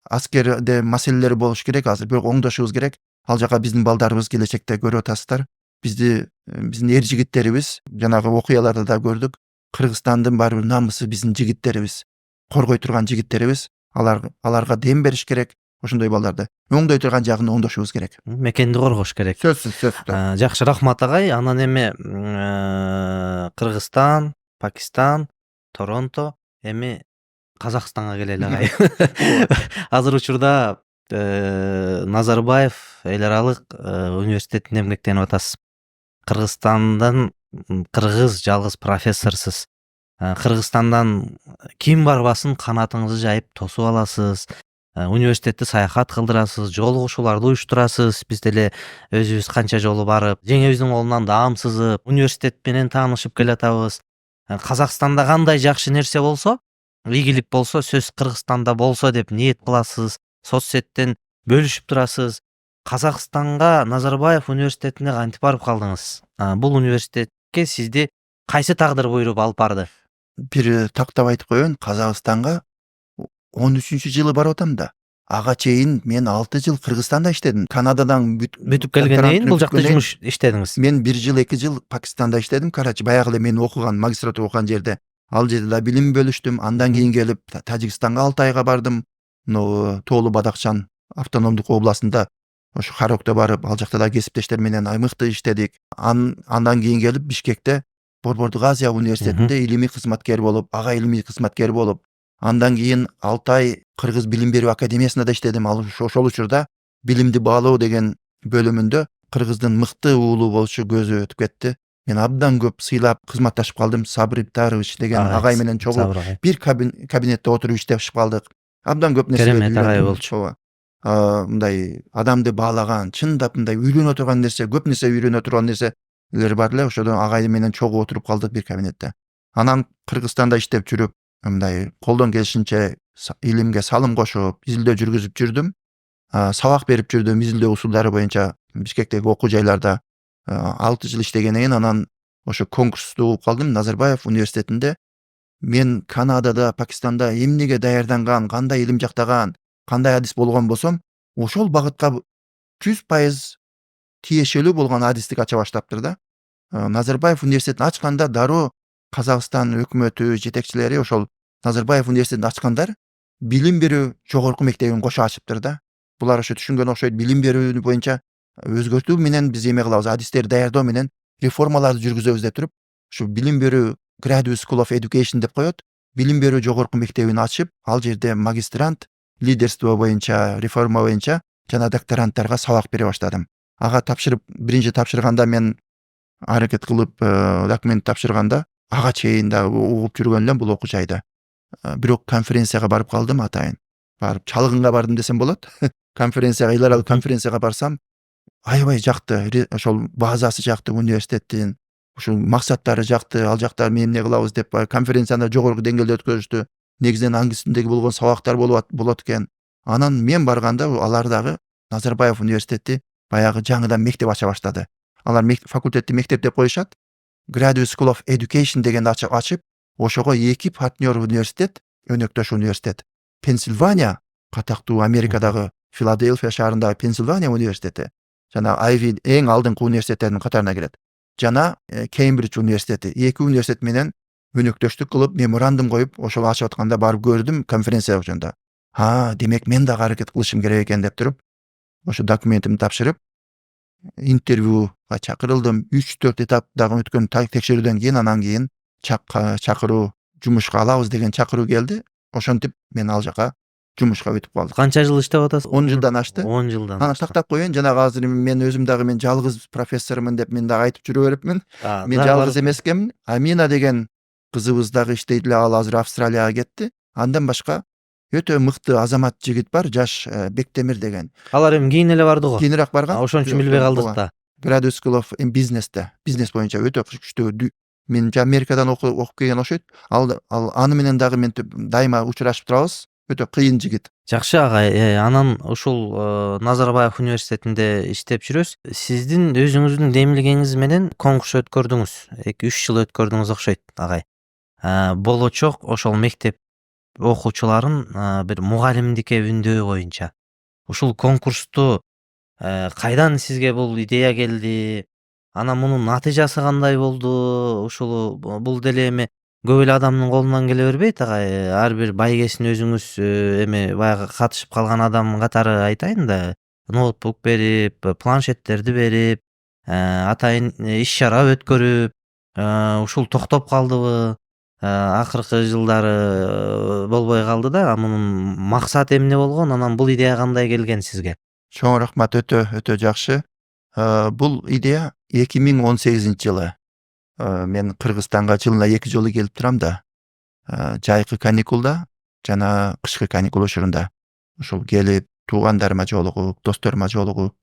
аскерде маселелери болуш керек азыр, бирок оңдошубуз керек. Ал жака биздин балдарыбыз келечекте көрүп атасыздар. Биздин жигиттерибиз жанагы окуяларда да көрдүк. Кыргызстандын баары бир намысы биздин жигиттерибиз, коргой турган жигиттерибиз. Аларга дем бериш керек. Ошондой балдарды оңдой турган жагын оңдошубуз керек. Мекенди коргош керек. Сөзсүз. Жакшы, рахмат агай. Анан эми Кыргызстан, Пакистан, Торонто, эми Казакстанга келели агай. Азыр учурда Назарбаев эл аралык университетинде эмгектенип атасыз. Кыргызстандан кыргыз жалгыз профессорсуз. Кыргызстандан ким барбасын канатыңызды жайып тосуп аласыз. Университетти саякат кылдырасыз, жолугушууларды уюштурасыз. Биз деле өзүбүз канча жолу барып, жеңебиздин колунан даам сызып, университет менен таанышып келатабыз. Казакстанда кандай жакшы нерсе болсо, ийгилик болсо, сөз Кыргызстанда болсо деп ниет кыласыз. Соцсеттен бөлүшүп турасыз. Казакстанга Назарбаев университетине кантип барып калдыңыз? Бул университетке сизди кайсы тагдыр буйруп алып барды? Бир тактап айтып коеюн, Казакстанга 13-жылы барып атам да. Ага чейин мен 6 жыл Кыргызстанда иштедим. Канададан бүтүп келгенден кийин бул жакта жумуш иштедиңиз. Мен 1 жыл 2 жыл Пакистанда иштедим. Карачи баягы эле мен окуган, магистратура окуган жерде. Ал жерде да билим бөлүштүм. Андан кийин келип Тажикстанга 6 айга бардым. Тоолу Бадакчан автономдук областында ошо Харокто барып, ал жакта да кесиптештер менен мыкты иштедик. Андан кийин келип Бишкекте Борбордук Азия университетинде илимий кызматкер болуп, ага илимий кызматкер болуп, Андан кийин 6 ай Кыргыз билим берүү академиясында да иштедим. Ал ошол учурда билимди баалоо деген бөлүмүндө Кыргыздын мыкты уулу болушу көзү өтүп кетти. Мен абдан көп сыйлап кызматташып калдым. Сабыр Ибтарович деген агай менен чогуу Сабыр агай. бир кабинетте отуруп иштешип калдык. Абдан көп нерселерди Керемет агай үйрөндүм. болчу. Ооба. Мындай адамды баалаган, чындап мындай үйлөнө турган нерсе, көп нерсе үйрөнө турган нерселер бар эле. Ошодон агай менен чогуу отуруп калдык бир кабинетте. Анан Кыргызстанда иштеп жүрүп, мындай колдон келишинче илимге салым кошуп, изилдөө жүргүзүп жүрдүм. Сабак берип жүрдүм изилдөө усулдары боюнча Бишкектеги окуу жайларда 6 жыл иштегенден кийин анан ошо конкурсту угуп калдым Назарбаев университетинде. Мен Канадада, Пакистанда эмнеге даярданган, кандай илим жактаган, кандай адис болгон болсом, ошол багытка 100% тиешелүү болгон адистик ача баштаптыр да. Назарбаев университетин ачканда дароо Казакстан өкмөтү жетекчилери ошол Назарбаев университетин ачкандар билим берүү жогорку мектебин кошо ачыптыр да. Булар ошо түшүнгөн окшойт, билим берүү боюнча өзгөртүү менен биз эме кылабыз, адистерди даярдоо менен реформаларды жүргүзөбүз деп туруп, ушу билим берүү Graduate School of Education деп коет. Билим берүү жогорку мектебин ачып, ал жерде магистрант, лидерство боюнча, реформа боюнча жана докторанттарга сабак бере баштадым. Ага тапшырып, биринчи тапшырганда мен аракет кылып, документ тапшырганда ага чейин да угуп жүргөн элем бул окуу жайда. Бирок конференцияга барып калдым атайын. Барып чалгынга бардым десем болот. Конференцияга, эл аралык конференцияга барсам, аябай жакты, ошол базасы жакты университеттин, ушул максаттары жакты, ал жакта эмне кылабыз деп конференцияны жогорку деңгээлде өткөзүштү. Негизинен аңгисиндеги болгон сабактар болот экен. Анан мен барганда алар дагы Назарбаев университети баягы жаңыдан мектеп ача баштады. Алар факультетти мектеп деп коюшат. Graduate School of Education дегенди ачып, ошого эки партнер университет, өнөктөш университет. Пенсильвания, катактуу Америкадагы Филадельфия шаарындагы Пенсильвания университети, жана Ivy эң алдыңкы университеттердин катарына кирет. Жана Кембридж университети, эки университет менен өнөктөштүк кылып, меморандум коюп, ошол ачып атканда барып көрдүм конференция учурунда. Демек мен дагы аракет кылышым керек экен деп туруп, ошо документимди тапшырып, интервьюга чакырылдым. 3-4 этаптагы өткөн текшерүүдөн кийин анан кийин чакыруу, жумушка алабыз деген чакыруу келди. Ошентип мен ал жака жумушка өтүп калдым. Канча жыл иштеп атасыз? 10 жылдан ашты. 10 жылдан. Аны тактап коеюн, жанагы азыр мен өзүм дагы мен жалгыз профессормун деп мен дагы айтып жүрө берипмин. Мен жалгыз эмес экенмин. Амина деген кызыбыз дагы иштейт эле, ал азыр Австралияга кетти. Андан башка өтө мыкты азамат жигит бар, жаш Бектемир деген. Алар эми кийин эле барды го. Кийинирээк барган. Ошон үчүн билбей калдык да. Graduate School of Business'те, бизнес боюнча өтө күчтүү. Мен Америкадан окуп келген окшойт. Ал аны менен дагы мен дайыма учурашып турабыз. Өтө кыйын жигит. Жакшы агай, анан ушул Назарбаев университетинде иштеп жүрөсүз. Сиздин өзүңүздүн демилгеңиз менен конкурс өткөрдүңүз. 2-3 жыл өткөрдүңүз окшойт агай. Болочок ошол мектеп окуучуларын бир мугалимдикке үндөө боюнча. Ушул конкурсту кайдан сизге бул идея келди? Анан мунун натыйжасы кандай болду? Ушул бул деле эми көп эле адамдын колунан келе бербейт агай. Ар бир байгесин өзүңүз эми баягы катышып калган адам катары айтайын да, ноутбук берип, планшеттерди берип, атайын иш чара өткөрүп, ушул токтоп калдыбы? Акыркы жылдары болбой калды да. Мунун максаты эмне болгон? Анан бул идея кандай келген сизге? Чоң рахмат, өтө жакшы. Бул идея 2018-жылы. Мен Кыргызстанга жылына 2 жолу келип турам да. Жайкы каникулда жана кышкы каникул учурунда. Ошол келип, туугандарыма жолугуп, досторума жолугуп,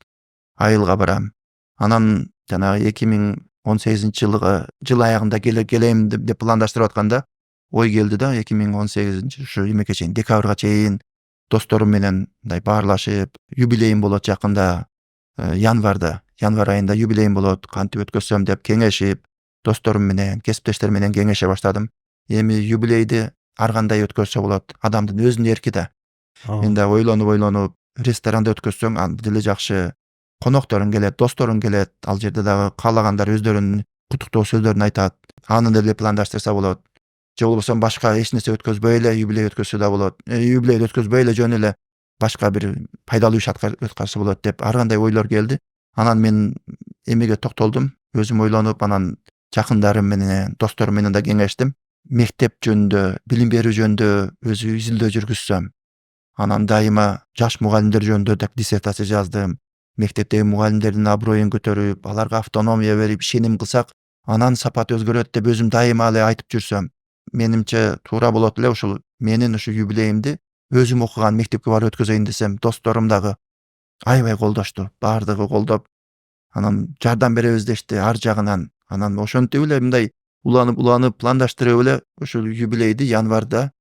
айылга барам. Анан жана 2018-жылгы жыл аягында келем деп пландаштырып атканда ой келди да, 2018 ушу эмеге чейин, декабрга чейин досторум менен мындай баарлашып, юбилейим болот жакында, январь айында юбилейим болот, кантип өткөрсөм деп кеңешип, досторум менен, кесиптештерим менен кеңеше баштадым. Эми юбилейди ар кандай өткөрсө болот, адамдын өзүнүн эрки да. Мен да ойлонуп, ресторанда өткөрсөң анда деле жакшы, конокторуң келет, досторуң келет, ал жерде дагы каалагандар өздөрүнүн куттуктоо сөздөрүн айтат. Аны деле пландаштырса болот. Же болбосо башка эч нерсе өткөзбөй эле юбилей өткөрсө да болот. Юбилей өткөзбөй эле жөн эле башка бир пайдалуу иш өткөрсө болот деп ар кандай ойлор келди. Анан мен эмеге токтолдум, өзүм ойлонуп, анан жакындарым менен, досторум менен да кеңештим. мектеп жөнүндө, билим берүү жөнүндө өзү изилдөө жүргүзсөм, анан дайыма жаш мугалимдер жөнүндө да диссертация жаздым. Мектептеги мугалимдердин аброюн көтөрүп, аларга автономия берип, ишеним кылсак, анан сапат өзгөрөт деп өзүм дайыма эле айтып жүрсөм, менимче туура болот эле ушул менин ушу юбилейимди өзүм окуган мектепке барып өткөзөйүн десем, досторум дагы аябай колдошту. Бардыгы колдоп, анан жардам беребиз дешти ар жагынан. Анан ошентип эле мындай уланып пландаштырып эле ушул юбилейди январда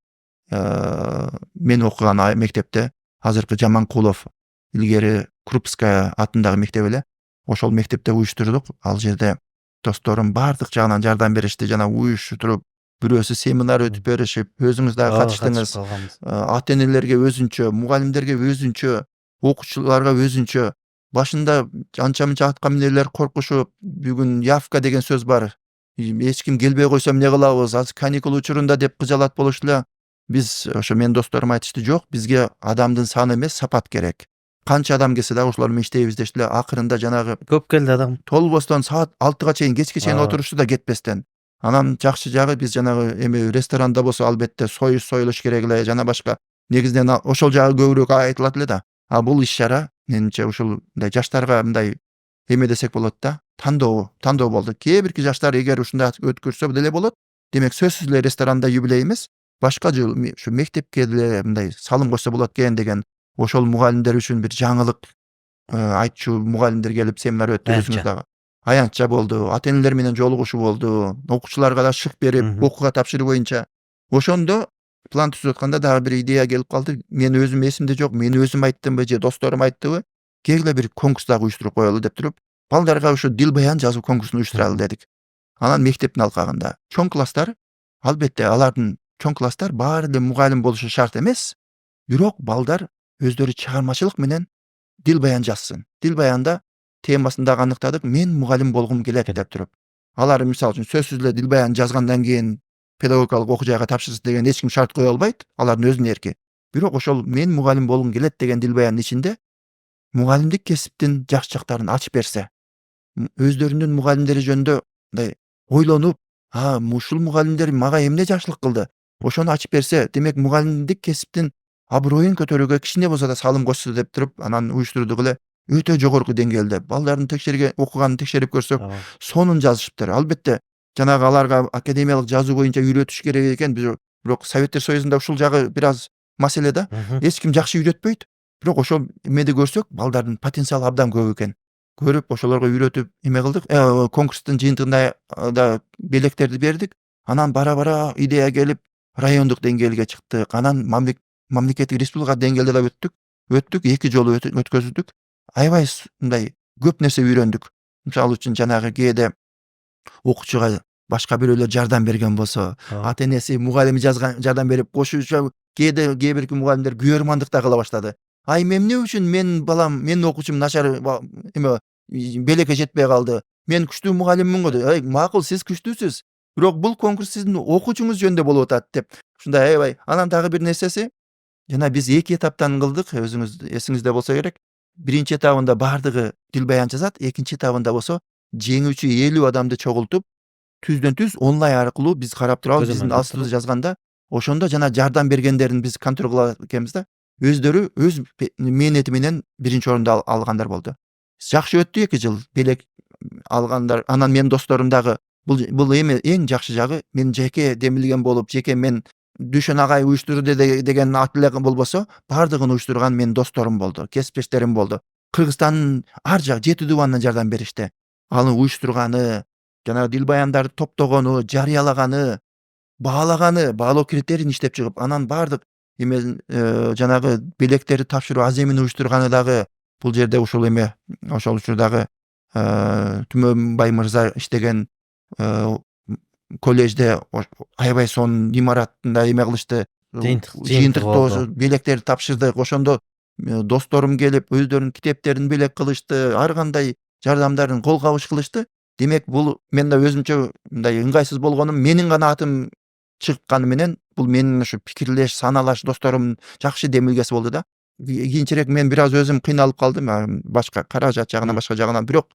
мен окуган мектепте, азыркы Жаманкулов, илгери Крупская атындагы мектеп эле, ошол мектепте уюштурдук. Ал жерде досторум бардык жагынан жардам беришти. Жана уюштуруп, бирөөсү семинар өтүп беришип, өзүңүз дагы катыштыңыз. калганбыз. Ата-энелерге өзүнчө, мугалимдерге өзүнчө, окуучуларга өзүнчө. Башында анча мынча аткан эмнелер коркушуп, бүгүн явка деген сөз бар. Эч ким келбей койсо эмне кылабыз? Азыр каникул учурунда деп кыжалат болушту эле. Биз ошо менин досторум айтышты, жок, бизге адамдын саны эмес, сапат керек. Канча адам келсе дагы ошолор менен иштейбиз дешти эле. Акырында жанагы Көп келди адам. толбостон саат 6-га чейин, кечке чейин Ооба. отурушту да кетпестен. Анан жакшы жагы биз жанагы эми ресторанда болсо албетте союз союлуш керек эле, жана башка. Негизинен ошол жагы көбүрөөк айтылат эле да. А бул иш-чара менимче ушул мындай жаштарга мындай эме десек болот да, тандоо болду. Кээ бирки жаштар эгер ушундай өткөрсө деле болот. Демек сөзсүз эле ресторанда юбилей эмес, башка жыл ушу мектепке деле мындай салым кошсо болот экен деген, ошол мугалимдер үчүн бир жаңылык айтчу мугалимдер келип семинар өттү, өзүңүз дагы. Аянтча болду, ата-энелер менен жолугушуу болду, окуучуларга да шык берип, окууга тапшыруу боюнча. Ошондо план түзүп атканда дагы бир идея келип калды. Мен өзүм эсимде жок, мен өзүм айттымбы же досторум айттыбы? Келгиле бир конкурс дагы уюштуруп коелу деп туруп, балдарга ушу дил баян жазуу конкурсун уюштуралы дедик. Анан мектептин алкагында чоң класстар, албетте алардын чоң класстар баары эле мугалим болушу шарт эмес, бирок балдар өздөрү чыгармачылык менен дил баян жазсын. Дил баянда темасын дагы аныктадык. Мен мугалим болгум келет деп туруп. Алар мисалы үчүн сөзсүз эле дил баян жазгандан кийин педагогикалык окуу жайга тапшырсын деген эч ким шарт кое албайт. Алардын өзүнүн эрки. Бирок ошол мен мугалим болгум келет деген дил баяндын ичинде мугалимдик кесиптин жакшы жактарын ачып берсе, өздөрүнүн мугалимдери жөнүндө мындай ойлонуп, ушул мугалимдер мага эмне жакшылык кылды? Ошону ачып берсе, демек мугалимдик кесиптин аброюн көтөрүүгө кичине болсо да салым кошсо деп туруп, анан уюштурдук эле. Өтө жогорку деңгээлде балдардын окуганын текшерип көрсөк, сонун жазышыптыр. Албетте, жанагы аларга академиялык жазуу боюнча үйрөтүш керек экен, бирок Советтер Союзунда ушул жагы бир аз маселе да. Эч ким жакшы үйрөтпөйт. Бирок ошол эмеди көрсөк, балдардын потенциалы абдан көп экен. Көрүп, ошолорго үйрөтүп эме кылдык. Конкурстун жыйынтыгында да белектерди бердик. Анан бара идея келип, райондук деңгээлге чыктык. Анан мамлекеттик республика деңгээлде да өттүк, 2 жолу өткөздүк. Аябай мындай көп нерсе үйрөндүк. Мисалы үчүн жанагы кээде окуучуга башка бирөөлөр жардам берген болсо, ата-энеси мугалими жардам берип, кошумча кээ бирки мугалимдер күйөрмандык да кыла баштады. Эмне үчүн менин окуучум начар эме белекке жетпей калды? Мен күчтүү мугалиммин го. Макул, сиз күчтүүсүз. Бирок бул конкурс сиздин окуучуңуз жөнүндө болуп атат деп. Ушундай аябай. Анан дагы бир нерсеси, жана биз 2 этаптан кылдык, өзүңүз эсиңизде болсо керек. Биринчи этабында бардыгы дил баян жазат, экинчи этабында болсо жеңүүчү 50 адамды чогултуп, түздөн-түз онлайн аркылуу биз карап турабыз, биздин астыбызда жазганда, ошондо жана жардам бергендерин биз контроль кылат экенбиз да. Өздөрү өз мээнети менен биринчи орунду алгандар болду. Жакшы өттү 2 жыл белек алгандар. Анан менин досторум дагы бул эң жакшы жагы, мен жеке демилген болуп, жеке мен Дүшөн агай уюштурду деген ат эле болбосо, бардыгын уюштурган менин досторум болду, кесиптештерим болду. Кыргызстандын ар жак 7 дубанынан жардам беришти. Аны уюштурганы, жана дил баяндарды топтогону, жарыялаганы, баалоо критерийин иштеп чыгып, анан бардык жанагы белектерди тапшыруу аземин уюштурганы дагы бул жерде ушул учурдагы Түмөнбай мырза иштеген коллежде аябай сонун имараттында эме кылышты. Жыйынтыктоо белектерди тапшырдык. Ошондо досторум келип, өздөрүнүн китептерин белек кылышты, ар кандай жардамдарын кол кабыш кылышты. Демек, бул мен да өзүмчө мындай ыңгайсыз болгонум, менин гана атым чыкканы менен, бул менин ушу пикирлеш, саналаш досторум жакшы демилгеси болду да. Кийинчерээк мен бир аз өзүм кыйналып калдым, башка каражат жагынан, башка жагынан. Бирок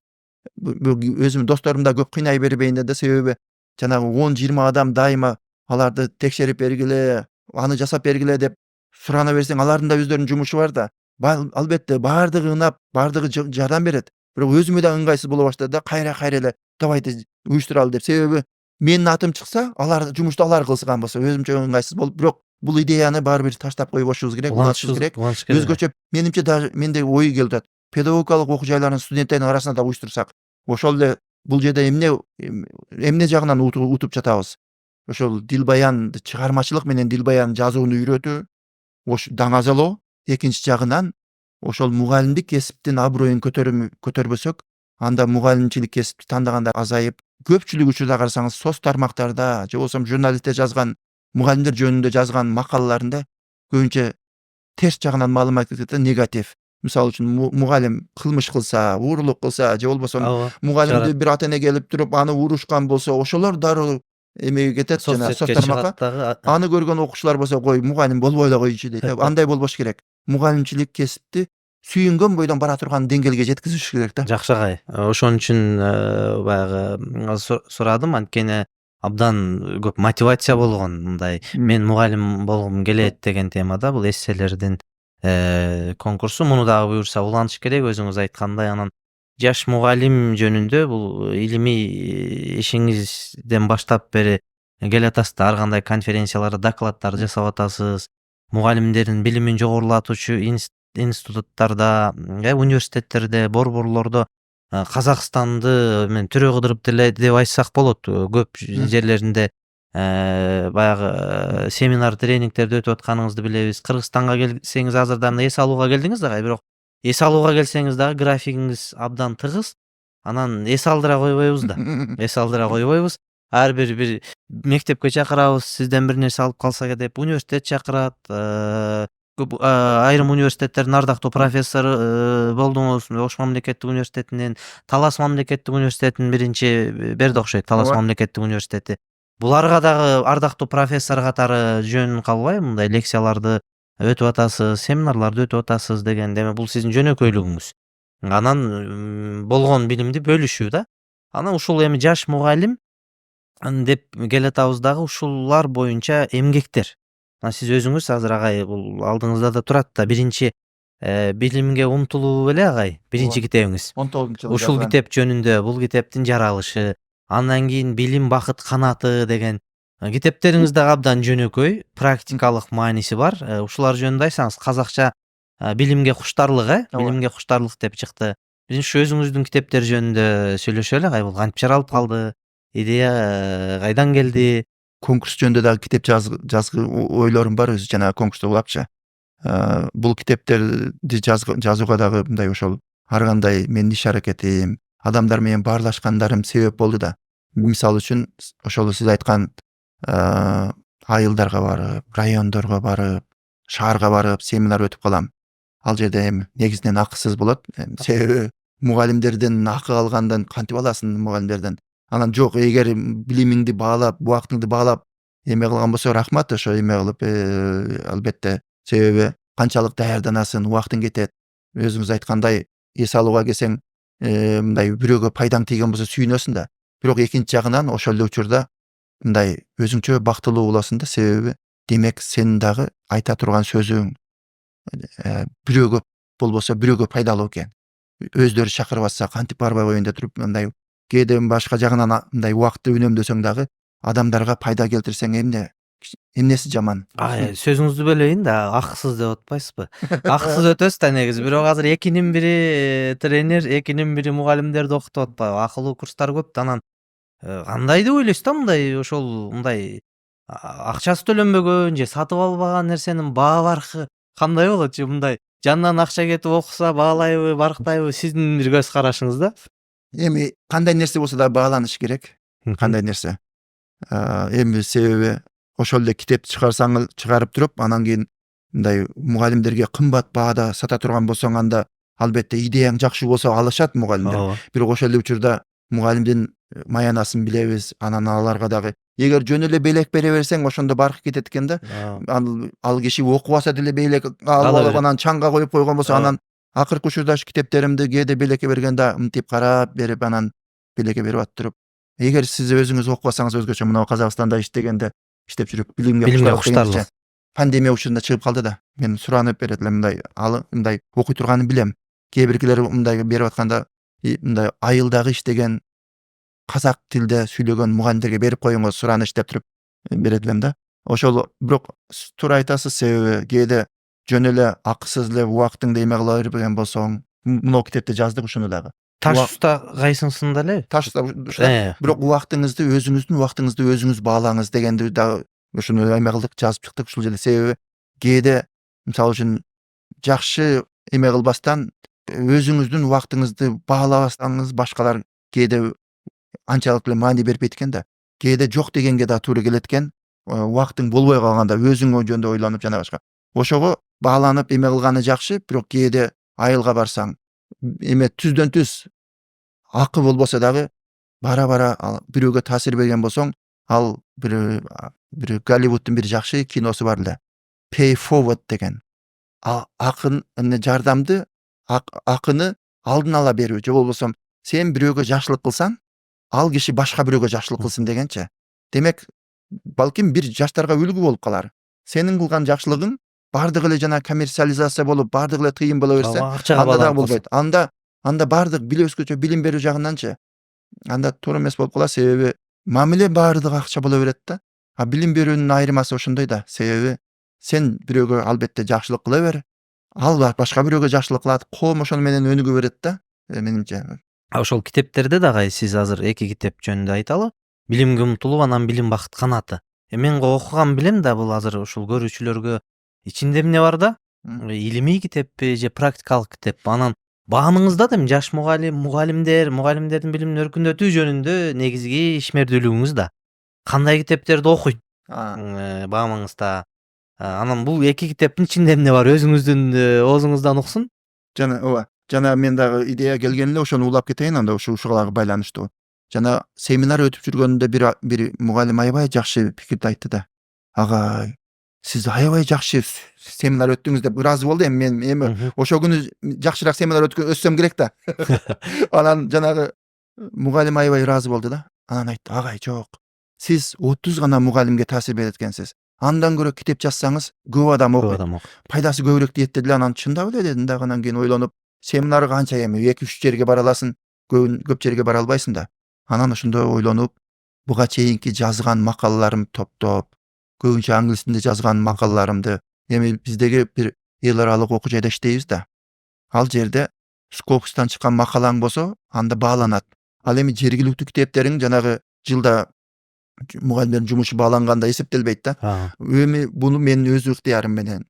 өзүм досторум да көп кыйнай бербейин да, себеби жанагы 10-20 адам дайыма аларды текшерип бергиле, аны жасап бергиле деп сурана берсең, алардын да өздөрүнүн жумушу бар да. Албетте баардыгы ынап, баардыгы жардам берет. Бирок өзүмө да ыңгайсыз боло баштады да, кайра эле давайте уюштуралы деп. Себеби менин атым чыкса, алар жумушту алар кылышкан болсо өзүмчө ыңгайсыз болуп, бирок бул идеяны баары бир таштап койбошубуз керек, улантышыбыз керек. улантыш керек. Өзгөчө менимче даже менде ой келип атат. Педагогикалык окуу жайларын студенттердин арасына да уюштурсак, ошол эле бул жерде эмне жагынан утуп жатабыз? Ошол дил баянды, чыгармачылык менен дил баян жазууну үйрөтүү, даңазалоо. Экинчи жагынан ошол мугалимдик кесиптин аброюн көтөрбөсөк, анда мугалимчилик кесипти тандагандар азайып, көпчүлүк учурда карасаңыз соц тармактарда же болбосо журналисттер жазган, мугалимдер жөнүндө жазган макалаларында көбүнчө терс жагынан маалымат кетет, негатив. Мисалы үчүн мугалим кылмыш кылса, уурулук кылса же болбосо мугалимди бир ата эне келип туруп аны урушкан болсо, ошолор дароо эмеге кетет, жана соц тармакка. Аны көргөн окуучулар болсо, кой мугалим болбой эле койчу дейт. Андай болбош керек. Мугалимчилик кесипти сүйүнгөн бойдон бара турган деңгээлге жеткизиш керек да. Жакшы агай. Ошон үчүн баягы сурадым, анткени абдан көп мотивация болгон мындай мен мугалим болгум келет деген темада бул эсселердин конкурсу. Муну дагы буюрса улантыш керек, өзүңүз айткандай. Анан жаш мугалим жөнүндө бул илимий ишиңизден баштап бери келатасыз да, ар кандай конференцияларда докладдар жасап атасыз. Мугалимдердин билимин жогорулатуучу институттарда, университеттерде, борборлордо Казакстанды мен төрө кыдырып деле деп айтсак болот. Көп жерлеринде баягы семинар, тренингтерди өтүп атканыңызды билебиз. Кыргызстанга келсеңиз азырдан эс алууга келдиңиз да, бирок эс алууга келсеңиз дагы графигиңиз абдан тыгыз. Анан эс алдыра койбойбуз да. Эс алдыра койбойбуз. Ар бир мектепке чакырабыз, сизден бир нерсе алып калса деп, университет чакырат. Айрым университеттердин ардактуу профессору болдуңуз. Ош мамлекеттик университетинен, Талас мамлекеттик университетинин биринчи берди окшойт, Талас мамлекеттик университети. Буларга дагы ардактуу профессор катары жөн калбай мындай лекцияларды өтүп атасыз, семинарларды өтүп атасыз деген, демек бул сиздин жөнөкөйлүгүңүз. Анан болгон билимди бөлүшүү да. Анан ушул эми жаш мугалим деп келатабыз дагы, ушулар боюнча эмгектер. Сиз өзүңүз азыр агай бул алдыңызда да турат да, биринчи билимге умтулуу эле агай, биринчи китебиңиз. 19-жылы Ушул китеп жөнүндө, бул китептин жаралышы, андан кийин Билим бакыт канаты деген китептериңиз дагы абдан жөнөкөй, практикалык мааниси бар. Ушулар жөнүндө айтсаңыз, казакча билимге куштарлык, билимге куштарлык деп чыкты. Биз ушу өзүңүздүн китептер жөнүндө сөйлөшөлү агай, бул кантип жаралып калды? Идея кайдан келди? Конкурс жөнүндө дагы китеп жазгы ойлорум бар, өзү жана конкурста улапчы. Бул китептерди жазууга дагы мындай ошол ар кандай менин иш аракетим, адамдар менен баарлашкандарым себеп болду да. Мисалы үчүн ошол сиз айткан айылдарга барып, райондорго барып, шаарга барып семинар өтүп калам. Ал жерде эми негизинен акысыз болот. Себеби мугалимдерден акы алгандан кантип аласың мугалимдерден? Анан жок, эгер билимиңди баалап, убактыңды баалап эме кылган болсо рахмат, ошо эме кылып, албетте, себеби канчалык даярданасың, убактың кетет. Өзүңүз айткандай, эс алууга келсең, мындай бирөөгө пайдаң тийген болсо сүйүнөсүң да. Бирок экинчи жагынан ошол эле учурда мындай өзүңчө бактылуу болосуң да, себеби демек сенин дагы айта турган сөзүң бирөөгө болбосо бирөөгө пайдалуу экен. Өздөрү чакырып атса кантип барбай коеюн деп туруп, мындай кээде башка жагынан мындай убакытты үнөмдөсөң дагы адамдарга пайда келтирсең эмнеси жаман? Сөзүңүздү бөлөйүн да, акысыз деп атпайсызбы? Акысыз өтөсүз да негизи. Бирок азыр экинин бири тренер, экинин бири мугалимдерди окутуп атпайбы? Акылуу курстар көп да, анан кандай деп ойлойсуз да, мындай ошол мындай акчасы төлөнбөгөн же сатып албаган нерсенин баа баркы кандай болот же? Мындай жанынан акча кетип окуса баалайбы, барктайбы? Сиздин бир көз карашыңыз да. Эми кандай нерсе болсо да бааланыш керек. Кандай нерсе. Эми себеби ошол эле китеп чыгарып туруп, анан кийин мындай мугалимдерге кымбат баада сата турган болсоң, анда албетте идеяң жакшы болсо алышат мугалимдер. Бирок ошол эле учурда мугалимдин маянасын билебиз. Анан аларга дагы эгер жөн эле белек бере берсең, ошондо баркы кетет экен да. Ал киши окубаса деле белек алып анан чаңга коюп койгон болсо, анан акыркы учурда китептеримди кээде белекке бергенде мынтип карап берип, анан белекке берип атып туруп, эгер сиз өзүңүз окубасаңыз өзгөчө, мына Казакстанда иштегенде иштеп жүрүп билимге Билимге куштарлык дегендечи. куштарлык. Пандемия учурунда чыгып калды да. Мен суранып берет элем мындай мындай окуй турганын билем. Кээ биркилер мындай берип атканда мындай айылдагы иштеген казак тилде сүйлөгөн мугалимдерге берип коюңуз сураныч деп туруп берет элем да. Ошол бирок туура айтасыз, себеби кээде жөн эле акысыз эле убактыңды эме кыла бербеген болсоң, мынау китепте жаздык ушуну дагы. Таш уста кайсыңсында эле? Таш ушта бирок убактыңызды убактыңызды өзүңүз баалаңыз дегенди дагы ушуну эме кылдык, жазып чыктык ушул жерде. Себеби кээде мисалы үчүн жакшы эме кылбастан өзүңүздүн убактыңызды баалабасаңыз башкалар кээде анчалык эле маани бербейт экен да. Кээде жок дегенге да туура келет экен. Убактың болбой калганда өзүң жөнүндө ойлонуп жана башка. Ошого бааланып эме кылганы жакшы, бирок кээде айылга барсаң эме түздөн түз акы болбосо дагы бара бирөөгө таасир берген болсоң, ал бир Голливуддун бир жакшы киносу бар эле. Pay forward деген. Жардамды акыны алдын ала берүү, же болбосо сен бирөөгө жакшылык кылсаң, ал киши башка бирөөгө жакшылык кылсын дегенчи. Демек, балким бир жаштарга үлгү болуп калар. Сенин кылган жакшылыгың бардыгы эле жана коммерциализация болуп, бардыгы эле тыйын боло берсе, анда да болбойт. Анда бардык биле өзгөчө билим берүү жагынанчы анда туура эмес болуп калат, себеби мамиле бардыгы акча боло берет да. А билим берүүнүн айырмасы ошондой да, себеби сен бирөөгө албетте жакшылык кыла бер, ал башка бирөөгө жакшылык кылат, коом ошону менен өнүгө берет да, менимче. Ошол китептерде дагы сиз азыр эки китеп жөнүндө айталы. Билимге умтулуу, анан билим бакыт канаты. Мен окуган билем да, бул азыр ушул көрүүчүлөргө ичинде эмне бар да? Илимий китеппи же практикалык китеппи? Анан баамыңызда да жаш мугалимдердин билимин өркүндөтүү жөнүндө негизги ишмердүүлүгүңүз да. Кандай китептерди окуйт баамыңызда? Анан бул эки китептин ичинде эмне бар? Өзүңүздүн оозуңуздан уксун. Жана мен дагы идея келген эле ошону улап кетейин, анда ушуга байланыштуу. Жана семинар өтүп жүргөндө бир мугалим аябай жакшы пикирди айтты да. Агай, сиз аябай жакшы семинар өттүңүз деп ыраазы болду. Мен ошол күнү жакшыраак семинар өтсөм керек да. Анан жанагы мугалим аябай ыраазы болду да. Анан айтты: агай, жок. Сиз 30 гана мугалимге таасир берет экенсиз. Андан көрө китеп жазсаңыз, көп адам окуйт. Пайдасы көбүрөөк дейт деди. Анан чындап эле дедим да. Анан кийин ойлонуп, семинарга канча эми 2-3 жерге бара аласың, көп жерге бара албайсың да. Анан ошондо ойлонуп, буга чейинки жазган макалаларымды топтоп, көбүнчө англис тилинде жазган макалаларымды, эми биздеги бир эл аралык окуу жайда иштейбиз да. Ал жерде Скопустан чыккан макалаң болсо, анда бааланат. Ал эми жергиликтүү китептериң жанагы жылда мугалимдердин жумушу бааланганда эсептелбейт да. Эми буну мен өз ыктыярым менен,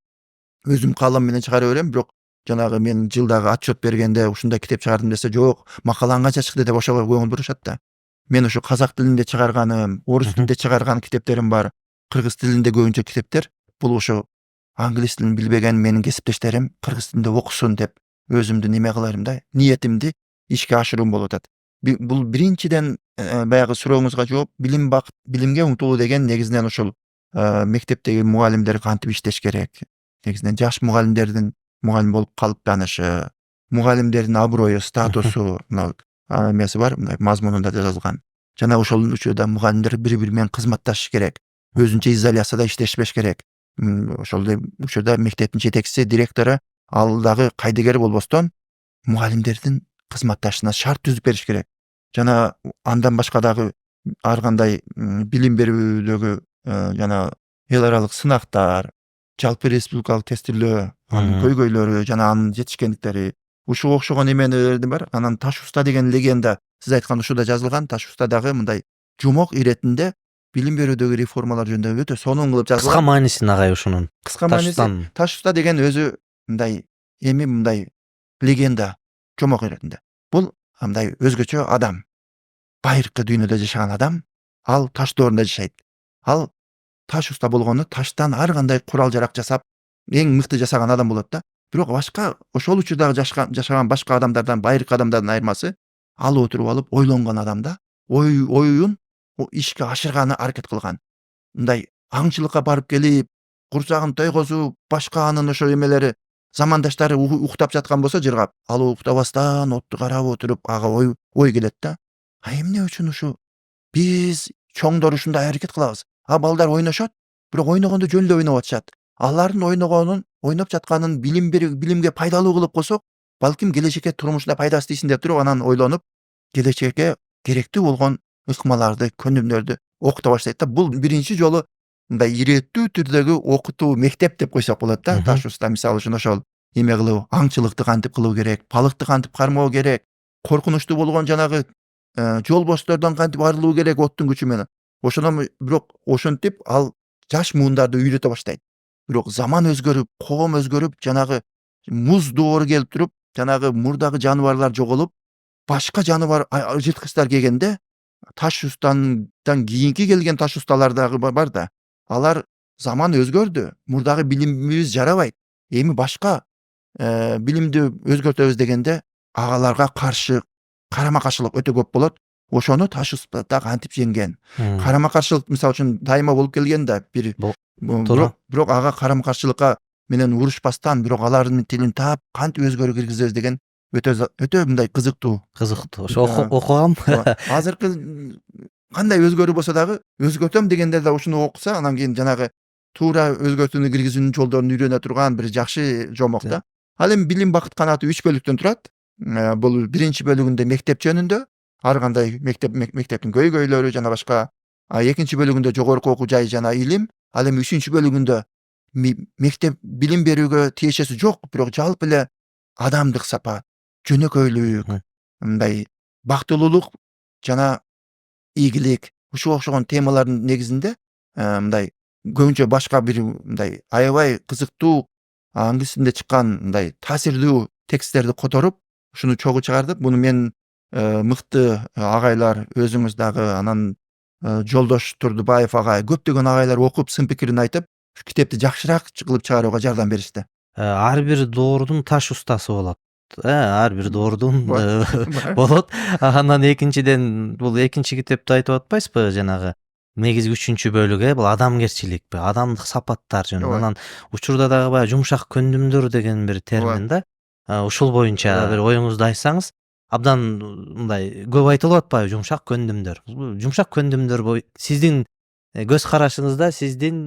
өзүм каалам менен чыгара берем, бирок жанагы мен жылдагы отчет бергенде ушундай китеп чыгардым десе, жок, макалаң канча чыкты деп ошого көңүл бурушат да. Мен ушу казак тилинде чыгарганым, орус тилинде чыгарган китептерим бар, кыргыз тилинде көбүнчө китептер. Бул ушу англис тилин билбеген менин кесиптештерим кыргыз тилинде окусун деп өзүмдүн эме кыларым да, ниетимди ишке ашыруум болуп атат. Бул биринчиден баягы сурооңузга жооп, билимге умтулуу деген негизинен ушул мектептеги мугалимдер кантип иштеш керек, негизинен жаш мугалим болуп калыптанышы, мугалимдердин аброю, статусу, эмеси бар, мындай мазмунунда жазылган. Жана ошол учурда мугалимдер бири-бири менен кызматташыш керек, өзүнчө изоляцияда иштешпеш керек. Ошол учурда мектептин жетекчиси, директору ал дагы кайдыгер болбостон мугалимдердин кызматташышына шарт түзүп бериш керек. Жана андан башка дагы ар кандай билим берүүдөгү жана эл аралык сынактар, жалпы республикалык тестирлөө, анын көйгөйлөрү жана анын жетишкендиктери, ушуга окшогон эмелер бар. Анан Таш уста деген легенда, сиз айткан ушуда жазылган. Таш уста дагы мындай жомок иретинде билим берүүдөгү реформалар жөнүндө өтө сонун кылып жазылган. Кыска маанисин агай ушунун. Кыска мааниси Таш уста деген өзү мындай легенда, жомок иретинде. Бул мындай өзгөчө адам, байыркы дүйнөдө жашаган адам, ал таш доорунда жашайт. Ал таш уста болгону таштан ар кандай курал жарак жасап, эң мыкты жасаган адам болот да. Бирок башка ошол учурдагы жашаган башка адамдардан, байыркы адамдардын айырмасы, ал отуруп алып ойлонгон адамда, оюн ишке ашырганы аракет кылган. Мындай аңчылыкка барып келип, курсагын тойгозуп, башка анын ошо эмелери, замандаштары уктап жаткан болсо жыргап, ал уктабастан отту карап отуруп, ага ой келет да. Эмне үчүн ушу биз чоңдор ушундай аракет кылабыз? балдар ойношот, бирок ойногондо жөн эле ойноп атышат. Алардын ойноп жатканын билимге пайдалуу кылып койсок, балким келечекке турмушуна пайдасы тийсин деп туруп анан ойлонуп, келечекке керектүү болгон ыкмаларды, көндүмдөрдү окута баштайт да. Бул биринчи жолу мындай ирээттүү түрдөгү окутуу мектеп деп койсок болот да. Таш уста мисалы үчүн ошол эме кылуу, аңчылыкты кантип кылуу керек, балыкты кантип кармоо керек, коркунучтуу болгон жанагы жол боштордон кантип арылуу керек оттун күчү менен. Бирок ошентип ал жаш муундарды үйрөтө баштайт. Бирок заман өзгөрүп, коом өзгөрүп, жанагы муз доору келип туруп, жанагы мурдагы жаныбарлар жоголуп, башка жаныбар жырткычтар келгенде, таш устандан кийинки келген таш усталар дагы бар да. Алар заман өзгөрдү, мурдагы билимибиз жарабайт. Эми башка билимди өзгөртөбүз дегенде, агаларга каршы карама каршылык өтө көп болот. Ошону таш уста кантип жеңген. Карама каршылык мисалы үчүн дайыма болуп келген да, бирок ага карама каршылыкка менен урушпастан, бирок алардын тилин таап, кантип өзгөрүү киргизебиз деген өтө мындай кызыктуу. Ошо окугам. Азыркы кандай өзгөрүү болсо дагы өзгөртөм дегенде да ушуну окуса, анан кийин жанагы туура өзгөртүүнү киргизүүнүн жолдорун үйрөнө турган бир жакшы жомок да. Ал эми билим бакыт канаты 3 бөлүктөн турат. Бул биринчи бөлүгүндө мектеп жөнүндө, ар кандай мектептин көйгөйлөрү жана башка. Экинчи бөлүгүндө жогорку окуу жай жана илим. Ал эми үчүнчү бөлүгүндө мектеп билим берүүгө тиешеси жок, бирок жалпы эле адамдык сапат, жөнөкөйлүк, мындай бактылуулук жана ийгилик, ушуга окшогон темалардын негизинде мындай көбүнчө башка бир мындай аябай кызыктуу, англис тилинде чыккан мындай таасирдүү тексттерди которуп, ушуну чогуу чыгардып, буну мен мыкты агайлар, өзүңүз дагы, анан Жолдош Турдубаев агай, көптөгөн агайлар окуп, сын пикирин айтып, ушу китепти жакшыраак кылып чыгарууга жардам беришти. Ар бир доордун таш устасы болот. Ар бир доордун болот. Анан экинчиден, бул экинчи китепти айтып атпайсызбы, жанагы негизги үчүнчү бөлүк, бул адамгерчилик, адамдык сапаттар жөнүндө. Анан учурда дагы баягы жумшак көндүмдөр деген бир термин да. Ушул боюнча бир оюңузду айтсаңыз, абдан мындай көп айтылып атпайбы жумшак көндүмдөр. Жумшак көндүмдөр сиздин көз карашыңызда, сиздин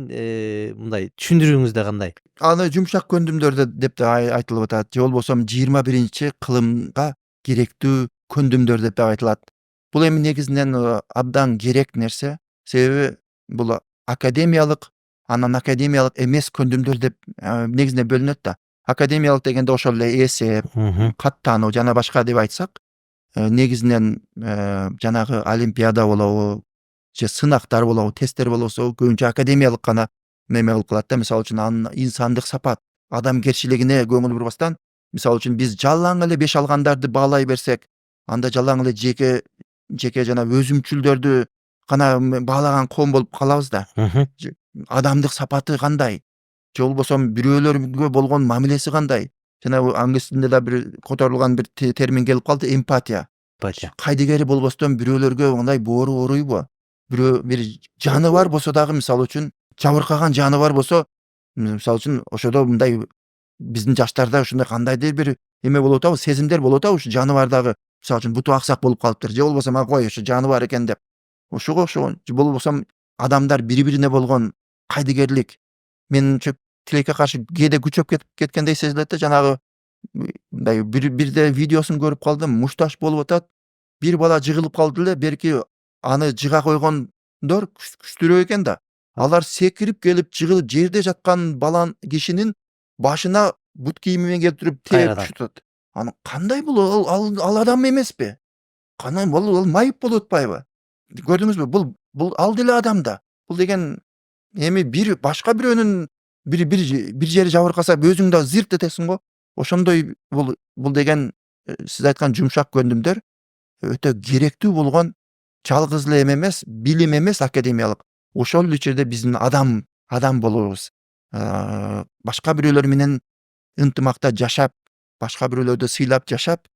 мындай түшүндүрүүңүздө кандай? Аны жумшак көндүмдөр деп да айтылып атат. Же болбосо 21 кылымга керектүү көндүмдөр деп да айтылат. Бул эми негизинен абдан керек нерсе. Себеби бул академиялык, анан академиялык эмес көндүмдөр деп негизинен бөлүнөт да. Академиялык дегенде ошол эле эсеп, каттануу жана башка деп айтсак, негизинен жанагы олимпиада болобу, же сынактар болобу, тесттер болобу, көбүнчө академиялык гана неме кылып калат да. Мисалы үчүн анын инсандык сапат, адамгерчилигине көңүл бурбастан, мисалы үчүн биз жалаң эле 5 алгандарды баалай берсек, анда жалаң эле жеке жана өзүмчүлдөрдү гана баалаган коом болуп калабыз да. Адамдык сапаты кандай? Же болбосо бирөөлөргө болгон мамилеси кандай? Жана англис тилинде да бир которулган бир термин келип калды, эмпатия. Кайдыгери болбостон бирөөлөргө мындай боору ооруйбу? Бир жаны бар болсо дагы, мисалы үчүн жабыркаган жаны бар болсо, мисалы үчүн ошодо мындай биздин жаштарда ушундай кандайдыр бир эме болуп атабы, сезимдер болуп атабы, ушу жаны бар дагы, мисалы үчүн буту аксак болуп калыптыр, же болбосо кой, ушу жаны бар экен деп. Ушуга окшогон, же болбосо адамдар бири-бирине болгон кайдыгерлик, менимче тилекке каршы кээде күчөп кеткендей сезилет да. Жанагы мындай бирде видеосун көрүп калдым, мушташ болуп атат, бир бала жыгылып калды эле, берки аны жыга койгондор күчтүүрөөк экен да. Алар секирип келип жыгылып жерде жаткан кишинин башына бут кийими менен келип туруп тээп түшүтөт. Аны кандай бул, ал адам эмеспи? Кандай бул майып болуп атпайбы? Көрдүңүзбү? Бул ал деле адам да. Бул деген эми башка бирөөнүн бир жери жабыркаса, өзүң да зырт этесиң го. Ошондой бул деген сиз айткан жумшак көндүмдөр өтө керектүү болгон жалгыз эле эме эмес, билим эмес, академиялык. Ошол эле жерде биздин адам болуубуз. Башка бирөөлөр менен ынтымакта жашап, башка бирөөлөрдү сыйлап жашап,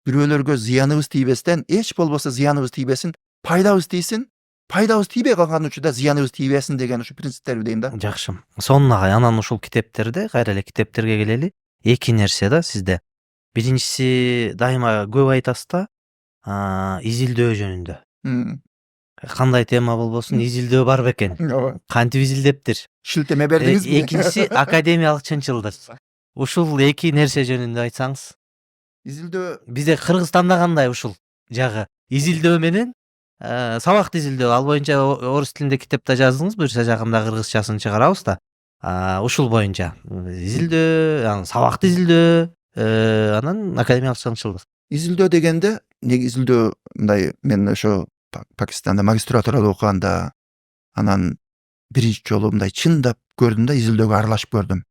бирөөлөргө зыяныбыз тийбестен, эч болбосо зыяныбыз тийбесин, пайдабыз тийсин, пайдабыз тийбей калган учурда зыяныбыз тийбесин деген ушу принциптерди дейм да. Жакшы. Сонун агай, анан ушул китептерде, кайра эле китептерге келели. Эки нерсе да сизде. Биринчиси, дайыма көп айтасыз да, изилдөө жөнүндө. кандай тема болбосун изилдөө бар бекен. Ооба. Кантип изилдептир? Шилтеме бердиңизби? Экинчиси академиялык чынчылдык. Ушул эки нерсе жөнүндө айтсаңыз. Изилдөө Бизде Кыргызстанда кандай ушул жагы? Изилдөө менен сабакты изилдөө. Ал боюнча орус тилинде китепте жаздыңыз, буюрса жакында кыргызчасын чыгарабыз да. Ушул боюнча изилдөө, сабакты изилдөө, анан академиялык чынчылдык. изилдөө дегенде изилдөө мындай мен ошо Пакистанда магистратурада окуганда анан биринчи жолу мындай чындап көрдүм да, изилдөөгө аралашып көрдүм.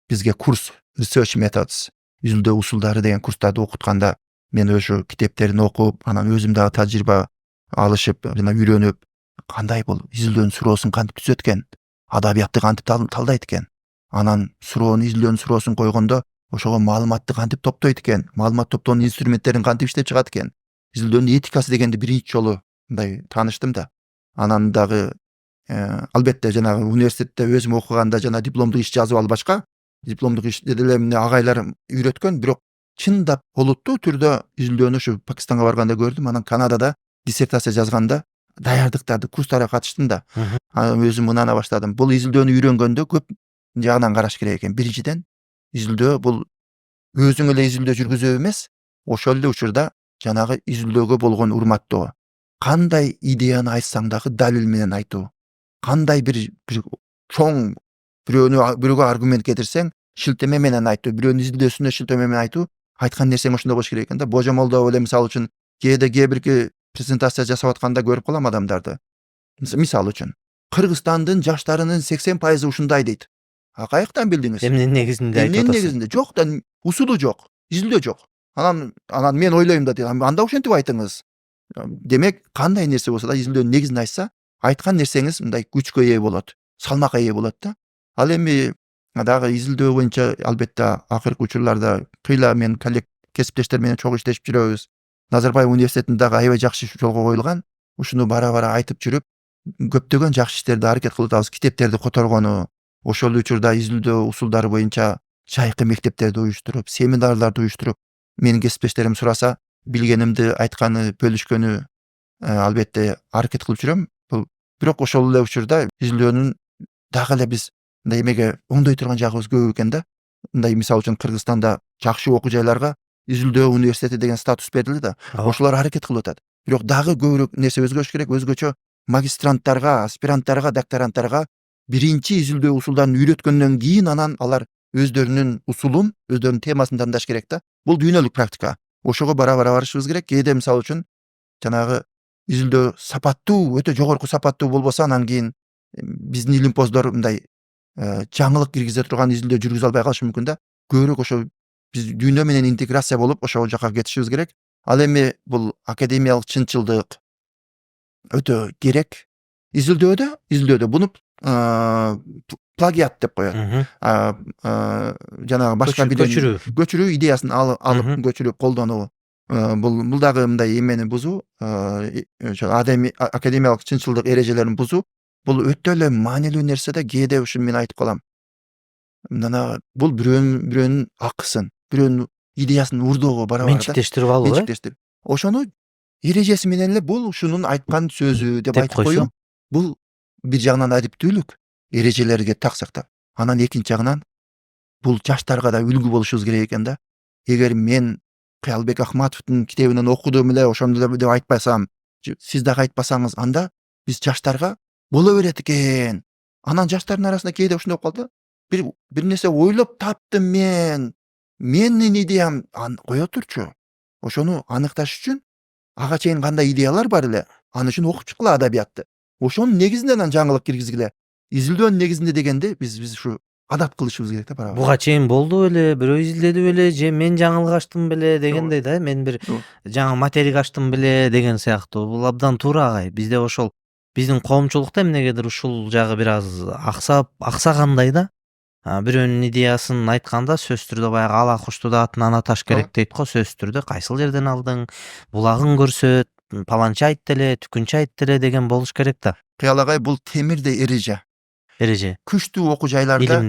Бизге курс research methods, изилдөө усулдары деген курстарды окутканда мен ошо китептерин окуп, анан өзүм дагы тажрыйба алышып, жана үйрөнүп, кандай бул изилдөөнүн суроосун кантип түзөт экен, адабиятты кантип талдайт экен, анан изилдөөнүн суроосун койгондо ошого маалыматты кантип топтойт экен, маалымат топтоонун инструменттерин кантип иштеп чыгат экен, изилдөөнүн этикасы дегенди биринчи жолу мындай тааныштым да. Анан дагы албетте жанагы университетте өзүм окуганда жана дипломдук иш жазып албашка, дипломдук ишти деле эмне агайларым үйрөткөн, бирок чындап олуттуу түрдө изилдөөнү ушу Пакистанга барганда көрдүм. Анан Канадада диссертация жазганда даярдыктарды, курстарга катыштым да. Анан өзүм ынана баштадым. Бул изилдөөнү үйрөнгөндө көп жагынан караш керек экен. Биринчиден, изилдөө бул өзүң эле изилдөө жүргүзүү эмес, ошол эле учурда жанагы изилдөөгө болгон урматтоо. Кандай идеяны айтсаң дагы далил менен айтуу. Кандай бир чоң бирөөгө аргумент кетирсең, шилтеме менен айтуу, бирөөнүн изилдөөсүнө шилтеме менен айтуу, айткан нерсең ошондой болуш керек экен да. Божомолдо эле мисалы үчүн кээ бирки презентация жасап атканда көрүп калам адамдарды. Мисалы үчүн, Кыргызстандын жаштарынын 80% ушундай дейт. Каяктан билдиңиз? Эмненин негизинде айтып Эмненин атасыз? негизинде? Жок да, усулу жок, изилдөө жок. Анан мен ойлойм да, анда ошентип айтыңыз. Демек, кандай нерсе болсо да изилдөөнүн негизин айтса, айткан нерсеңиз мындай күчкө ээ болот, салмакка ээ болот да. Ал эми дагы изилдөө боюнча албетте акыркы учурларда кыйла мен кесиптештер менен чогуу иштешип жүрөбүз. Назарбаев университетинде дагы аябай жакшы жолго коюлган. Ушуну бара айтып жүрүп, көптөгөн жакшы иштерди аракет кылып атабыз. Китептерди которгону, ошол учурда изилдөө усулдары боюнча жайкы мектептерди уюштуруп, семинарларды уюштуруп, менин кесиптештерим сураса, билгенимди айтканы, бөлүшкөнү албетте аракет кылып жүрөм. Бирок ошол эле учурда изилдөөнүн дагы эле биз мындай эмеге оңдой турган жагыбыз көп экен да. Мындай мисалы үчүн Кыргызстанда жакшы окуу жайларга изилдөө университети деген статус берилди да. Ошолор аракет кылып атат. Бирок дагы көбүрөөк нерсе өзгөрүш керек. Өзгөчө магистранттарга, аспиранттарга, докторанттарга биринчи изилдөө усулдарын үйрөткөндөн кийин анан алар өздөрүнүн усулун, өздөрүнүн темасын тандаш керек да. Бул дүйнөлүк практика. Ошого бара барышыбыз керек. Кээде мисалы үчүн жанагы изилдөө сапаттуу, өтө жогорку сапаттуу болбосо, анан кийин биздин илимпоздор мындай жаңылык киргизе турган изилдөө жүргүзө албай калышы мүмкүн да. Көбүрөөк ошо биз дүйнө менен интеграция болуп, ошол жака кетишибиз керек. Ал эми бул академиялык чынчылдык өтө керек. Изилдөөдө буну плагиат деп коет. Жанагы башка бирден көчүрүү идеясын алып көчүрүп колдонуу. Бул дагы мындай эмени бузуу, академиялык чынчылдык эрежелерин бузуу. Бул өтө эле маанилүү нерсе да. Кээде ушун мен айтып калам. Мына бул бирөөнүн акысын, бирөөнүн идеясын урдоого барабар да. Менчиктештирип алуу, менчиктештирип. Ошону эрежеси менен эле бул ушунун айткан сөзү деп айтып коюу. Бул бир жагынан адиптүүлүк, эрежелерге так сактап. Анан экинчи жагынан бул жаштарга да үлгү болушубуз керек экен да. Эгер мен Кыялбек Ахматовдун китебинен окудум эле, ошондо деп айтпасам, сиз дагы айтпасаңыз, анда биз жаштарга боло берет экен. Анан жаштардын арасында кээде ушундай болуп калды. Бир нерсе ойлоп таптым мен. Менин идеям кое турчу. Ошону аныкташ үчүн ага чейин кандай идеялар бар эле, аны үчүн окуп чыккыла адабиятты. Ошонун негизинде анан жаңылык киргизгиле. Изилдөөнүн негизинде дегенде биз ушу адап кылышыбыз керек да барабар. Буга чейин болду беле, бирөө изилдеди беле, же мен жаңылык ачтым беле дегендей да. Мен бир жаңы материк ачтым беле деген сыяктуу. Бул абдан туура агай. Бизде ошол биздин коомчулукта эмнегедир ушул жагы бир аз аксагандай да. Бирөөнүн идеясын айтканда сөзсүз түрдө баягы ала кушту да атынан аташ керек дейт го. Сөзсүз түрдө кайсыл жерден алдың, булагын көрсөт, паланча айтты эле, түкүнчө айтты эле деген болуш керек да. Кыял агай, бул темирдей эреже. Күчтүү окуу жайларда,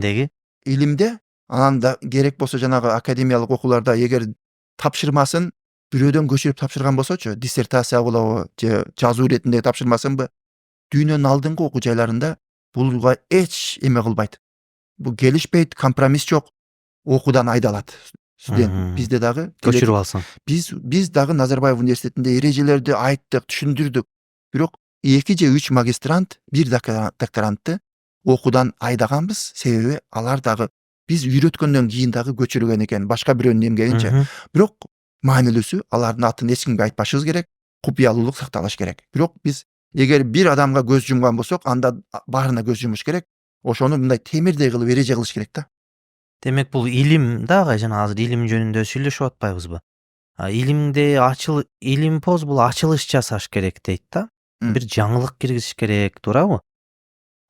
илимде, анан да керек болсо жанагы академиялык окууларда эгер тапшырмасын бирөөдөн көчүрүп тапшырган болсочу, диссертация болобу же жазуу иретинде тапшырмасынбы, дүйнөнүн алдыңкы окуу жайларында буга эч эме кылбайт. Бул келишпейт, компромисс жок, окуудан айдалат студент. Бизде дагы көчүрүп алсаң. биз дагы Назарбаев университетинде эрежелерди айттык, түшүндүрдүк. Бирок 2 же 3 магистрант, 1 докторантты окуудан айдаганбыз. Себеби алар дагы биз үйрөткөндөн кийин дагы көчүргөн экен, башка бирөөнүн эмгегинче. Бирок маанилүүсү алардын атын эч кимге айтпашыбыз керек, купуялуулук сакталыш керек. Бирок биз эгер бир адамга көз жумган болсок, анда баарына көз жумуш керек. Ошону мындай темирдей кылып эреже кылыш керек да. Демек бул илим да агай, жана азыр илим жөнүндө сүйлөшүп атпайбызбы? Илим поз бул ачылыш жасаш керек дейт да. Бир жаңылык киргизиш керек, туурабы?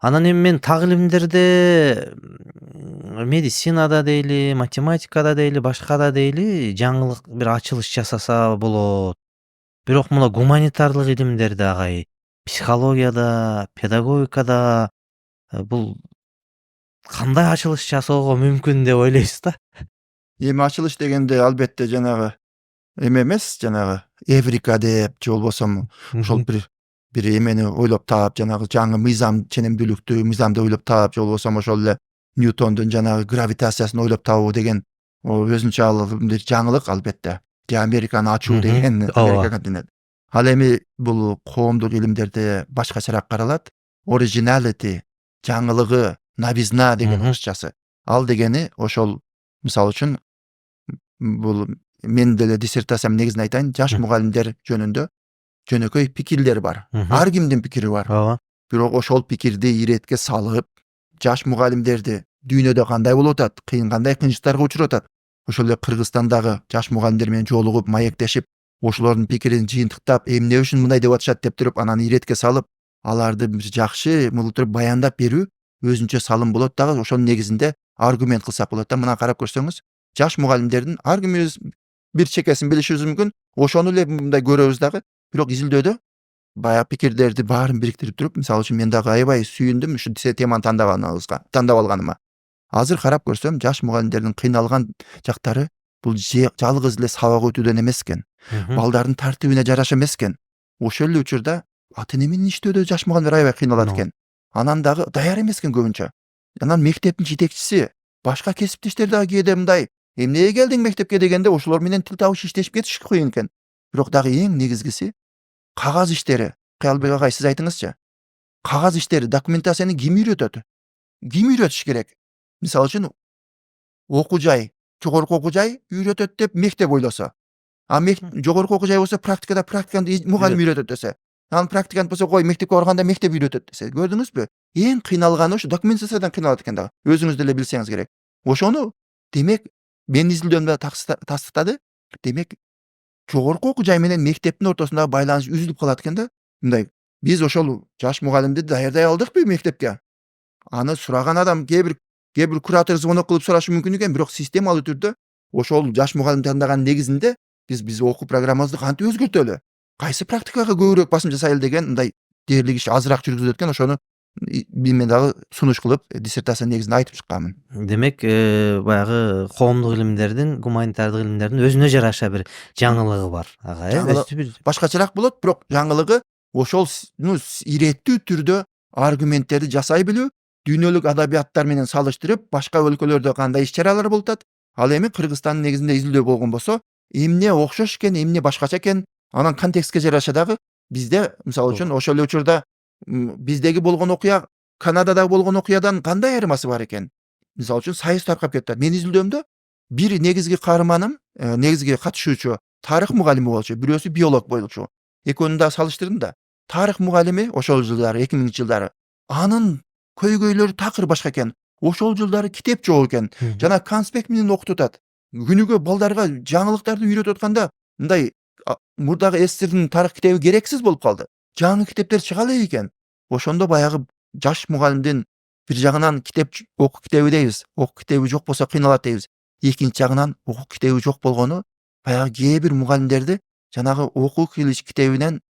Анан эми мен так илимдерде медицинада дейли, математикада дейли, башкада дейли жаңылык бир ачылыш жасаса болот. Бирок мына гуманитардык илимдерде агай, психологияда, педагогикада бул кандай ачылыш жасоого мүмкүн деп ойлойсуз да? Эми ачылыш дегенде албетте жанагы эме эмес, жанагы эврика деп же болбосо ошол бир эмени ойлоп таап, жанагы жаңы мыйзам, ченемдүүлүктү мыйзамды ойлоп таап, же болбосо ошол эле Ньютондун жанагы гравитациясын ойлоп табуу деген өзүнчө ал бир жаңылык албетте. Же Американы ачуу деген Америка континент. Ал эми бул коомдук илимдерде башкачараак каралат. Originality, жаңылыгы, новизна деген орусчасы. Ал дегени ошол, мисалы үчүн, бул мен деле диссертациям негизин айтайын, жаш мугалимдер жөнүндө жөнөкөй пикирлер бар. Ар кимдин пикири бар. Бирок ошол пикирди иретке салып, жаш мугалимдерди дүйнөдө кандай болуп атат, кандай кыйынчылыктарга учуруп атат, ошол эле Кыргызстандагы жаш мугалимдер менен жолугуп, маектешип, ошолордун пикирин жыйынтыктап, эмне үчүн мындай деп атышат деп туруп, анан иретке салып, аларды бир жакшы мултуруп баяндап берүү өзүнчө салым болот дагы. Ошонун негизинде аргумент кылсак болот да. Мына карап көрсөңүз, жаш мугалимдердин ар кимибиз бир чекесин билишибиз мүмкүн. Ошону эле мындай көрөбүз дагы. Бирок изилдөөдө баягы пикирлерди баарын бириктирип туруп, мисалы үчүн мен дагы аябай сүйүндүм ушу теманы тандап алганыма. Азыр карап көрсөм, жаш мугалимдердин кыйналган жактары бул жалгыз эле сабак өтүүдөн эмес экен. Балдардын тартибине жараша эмес экен. Ошол эле учурда ата эне менен иштөөдө жаш мугалимдер аябай кыйналат экен. Анан дагы даяр эмес экен көбүнчө. Анан мектептин жетекчиси, башка кесиптештер дагы кээде мындай, эмнеге келдиң мектепке дегенде ошолор менен тил табыш иштешип кетиш кыйын экен. Бирок дагы эң негизгиси кагаз иштери. Кыялбек агай, сиз айтыңызчы. Кагаз иштери, документацияны ким үйрөтөт? Ким үйрөтүш керек? Мисалы үчүн окуу жай, жогорку окуу жай үйрөтөт деп мектеп ойлосо. Жогорку окуу жай болсо практиканы мугалим үйрөтөт десе. Анан практикант болсо кой мектепке барганда мектеп үйрөтөт десе. Көрдүңүзбү? Эң кыйналганы ушу документациядан кыйналат экен дагы. Өзүңүз деле билсеңиз керек. Ошону демек мен изилдөөмдө тастыктады. Демек жогорку окуу жай менен мектептин ортосундагы байланыш үзүлүп калат экен да. Мындай биз ошол жаш мугалимди даярдай алдыкпы мектепке? Аны сураган адам кээ бир куратор звонок кылып сурашы мүмкүн экен, бирок системалуу түрдө ошол жаш мугалим тандаган негизинде биз окуу программабызды кантип өзгөртөлү? Кайсы практикага көбүрөөк басым жасайлы деген мындай дээрлик иш азыраак жүргүзүлөт экен. Ошону мен дагы сунуш кылып диссертация негизинде айтып чыкканмын. Демек, баягы коомдук илимдердин, гуманитардык илимдердин өзүнө жараша бир жаңылыгы бар. Башкачараак болот, бирок жаңылыгы ошол иреттүү түрдө аргументтерди жасай билүү, дүйнөлүк адабияттар менен салыштырып, башка өлкөлөрдө кандай иш-чаралар болуп атат. Ал эми Кыргызстандын негизинде изилдөө болгон болсо, эмне окшош экен, эмне башкача экен, анан контекстке жараша дагы бизде, мисалы үчүн, ошол эле учурда биздеги болгон окуя Канадада болгон окуядан кандай айырмасы бар экен? Мисалы үчүн сайыс таркап кетти. Мен изилдөөмдө бир негизги каарманым, негизги катышуучу тарых мугалими болчу, бирөөсү биолог болчу. Экөөнүн да салыштырдым да. Тарых мугалими ошол жылдары, 2000 жылдары, анын көйгөйлөрү такыр башка экен. Ошол жылдары китеп жок экен. Жана конспект менен окутуп атат. Күнүгө балдарга жаңылыктарды үйрөтүп атканда мындай мурдагы СССРдин тарых китеби керексиз болуп калды. Жаңы китептер чыга элек экен. Ошондо баягы жаш мугалимдин бир жагынан окуу китеби дейбиз. Окуу китеби жок болсо кыйналат дейбиз. Экинчи жагынан окуу китеби жок болгону баягы кээ бир мугалимдерди жанагы окуу китебинен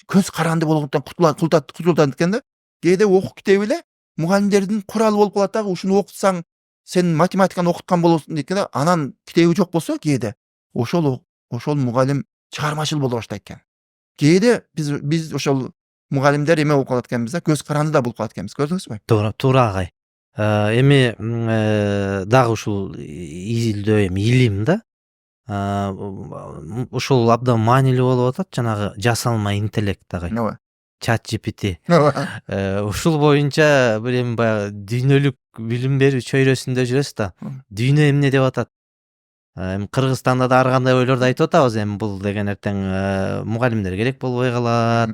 көз каранды болгондуктан кутулат экен да. Кээде окуу китеби эле мугалимдердин куралы болуп калат дагы. Ушуну окутсаң, сен математиканы окуткан болосуң дейт да. Анан китеби жок болсо кээде ошол мугалим чыгармачыл боло баштайт экен. Кээде биз ошол мугалимдер эме болуп калат экенбиз да, көз каранды да болуп калат экенбиз. Көрдүңүзбү? Туура агай. Эми дагы ушул изилдөө эми илим да. Ушул абдан маанилүү болуп атат, жанагы жасалма интеллект агай. Ооба. ChatGPT. Ооба. Ушул боюнча бир эми баягы дүйнөлүк билим берүү чөйрөсүндө жүрөсүз да. Дүйнө эмне деп атат? Эми Кыргызстанда да ар кандай ойлорду айтып атабыз. Эми бул деген эртең мугалимдер керек болбой калат.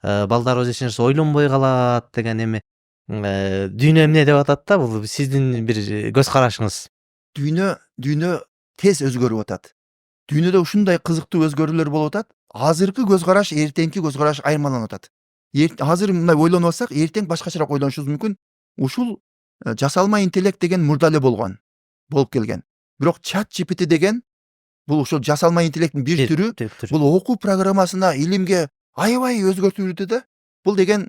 Балдар өз эчинен ойлонбой калат деген эми дүйнө эмне деп атат да? Бул сиздин бир көз карашыңыз. Дүйнө тез өзгөрүп атат. Дүйнөдө ушундай кызыктуу өзгөрүүлөр болуп атат. Азыркы көз караш эртеңки көз караш айырмаланып атат. Азыр мындай ойлонуп атсак, эртең башкачараак ойлонушубуз мүмкүн. Ушул жасалма интеллект деген мурда эле болуп келген. Бирок ChatGPT деген бул ушул жасалма интеллекттин бир түрү. Бул окуу программасына, илимге аябай өзгөртүүдө да. Бул деген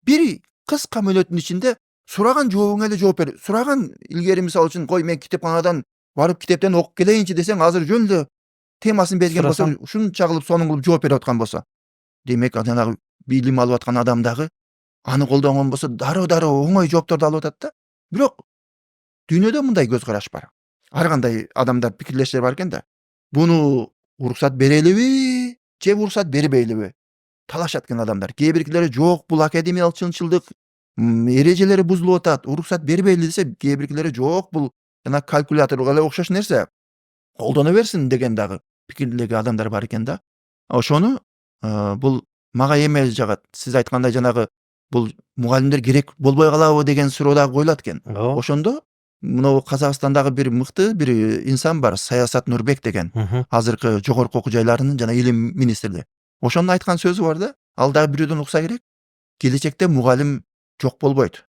бир кыска мөөнөттүн ичинде сураган жообуңа эле жооп бер. Сураган илгери мисалы үчүн кой мен китепканадан барып китептен окуп келейинчи десең, азыр жөн эле темасын берген болсо, ушунча кылып сонун кылып жооп берип аткан болсо, демек жанагы билим алып аткан адам дагы аны колдонгон болсо дароо оңой жоопторду алып атат да. Бирок дүйнөдө мындай көз караш бар. Ар кандай адамдар пикирлештер бар экен да. Буну уруксат берелиби же уруксат бербейлиби? Талашат экен адамдар. Кээ биркилери жок, бул академиялык чынчылдык эрежелери бузулуп атат. Уруксат бербейли десе, кээ биркилери жок, бул жана калькуляторго эле окшош нерсе. Колдоно берсин деген дагы пикирлеги адамдар бар экен да. Ошону бул мага эме жагат. Сиз айткандай жанагы бул мугалимдер керек болбой калабы деген суроо дагы коюлат экен. Ошондо мына Казакстандагы бир мыкты бир инсан бар, Саясат Нурбек деген. Азыркы жогорку окуу жайларынын жана илим министри. Ошонун айткан сөзү бар да. Ал дагы бирөөдөн укса керек. Келечекте мугалим жок болбойт.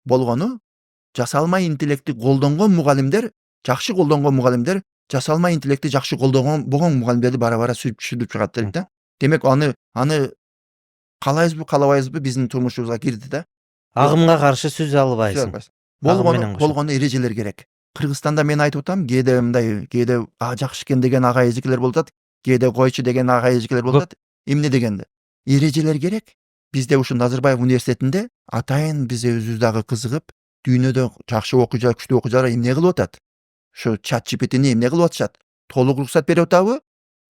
Болгону жасалма интеллектти колдонгон мугалимдер, жакшы колдонгон мугалимдер жасалма интеллектти жакшы колдонгон мугалимдерди бара сүйлөп чыгат дейт да. Демек аны каалайбызбы, каалабайбызбы биздин турмушубузга кирди да. Агымга каршы сүзө албайсың. Болгону эрежелер керек. Кыргызстанда мен айтып атам, кээде жакшы экен деген ага эжекелер болуп атат, кээде койчу деген ага эжекелер болуп атат. Эмне дегенде? Эрежелер керек. Бизде ушул Назарбаев университетинде атайын биз өзүбүз дагы кызыгып, дүйнөдө жакшы окуучулар, күчтүү окуучулар эмне кылып атат? Ошо ChatGPT'ни эмне кылып атышат? Толук уруксат берип атабы?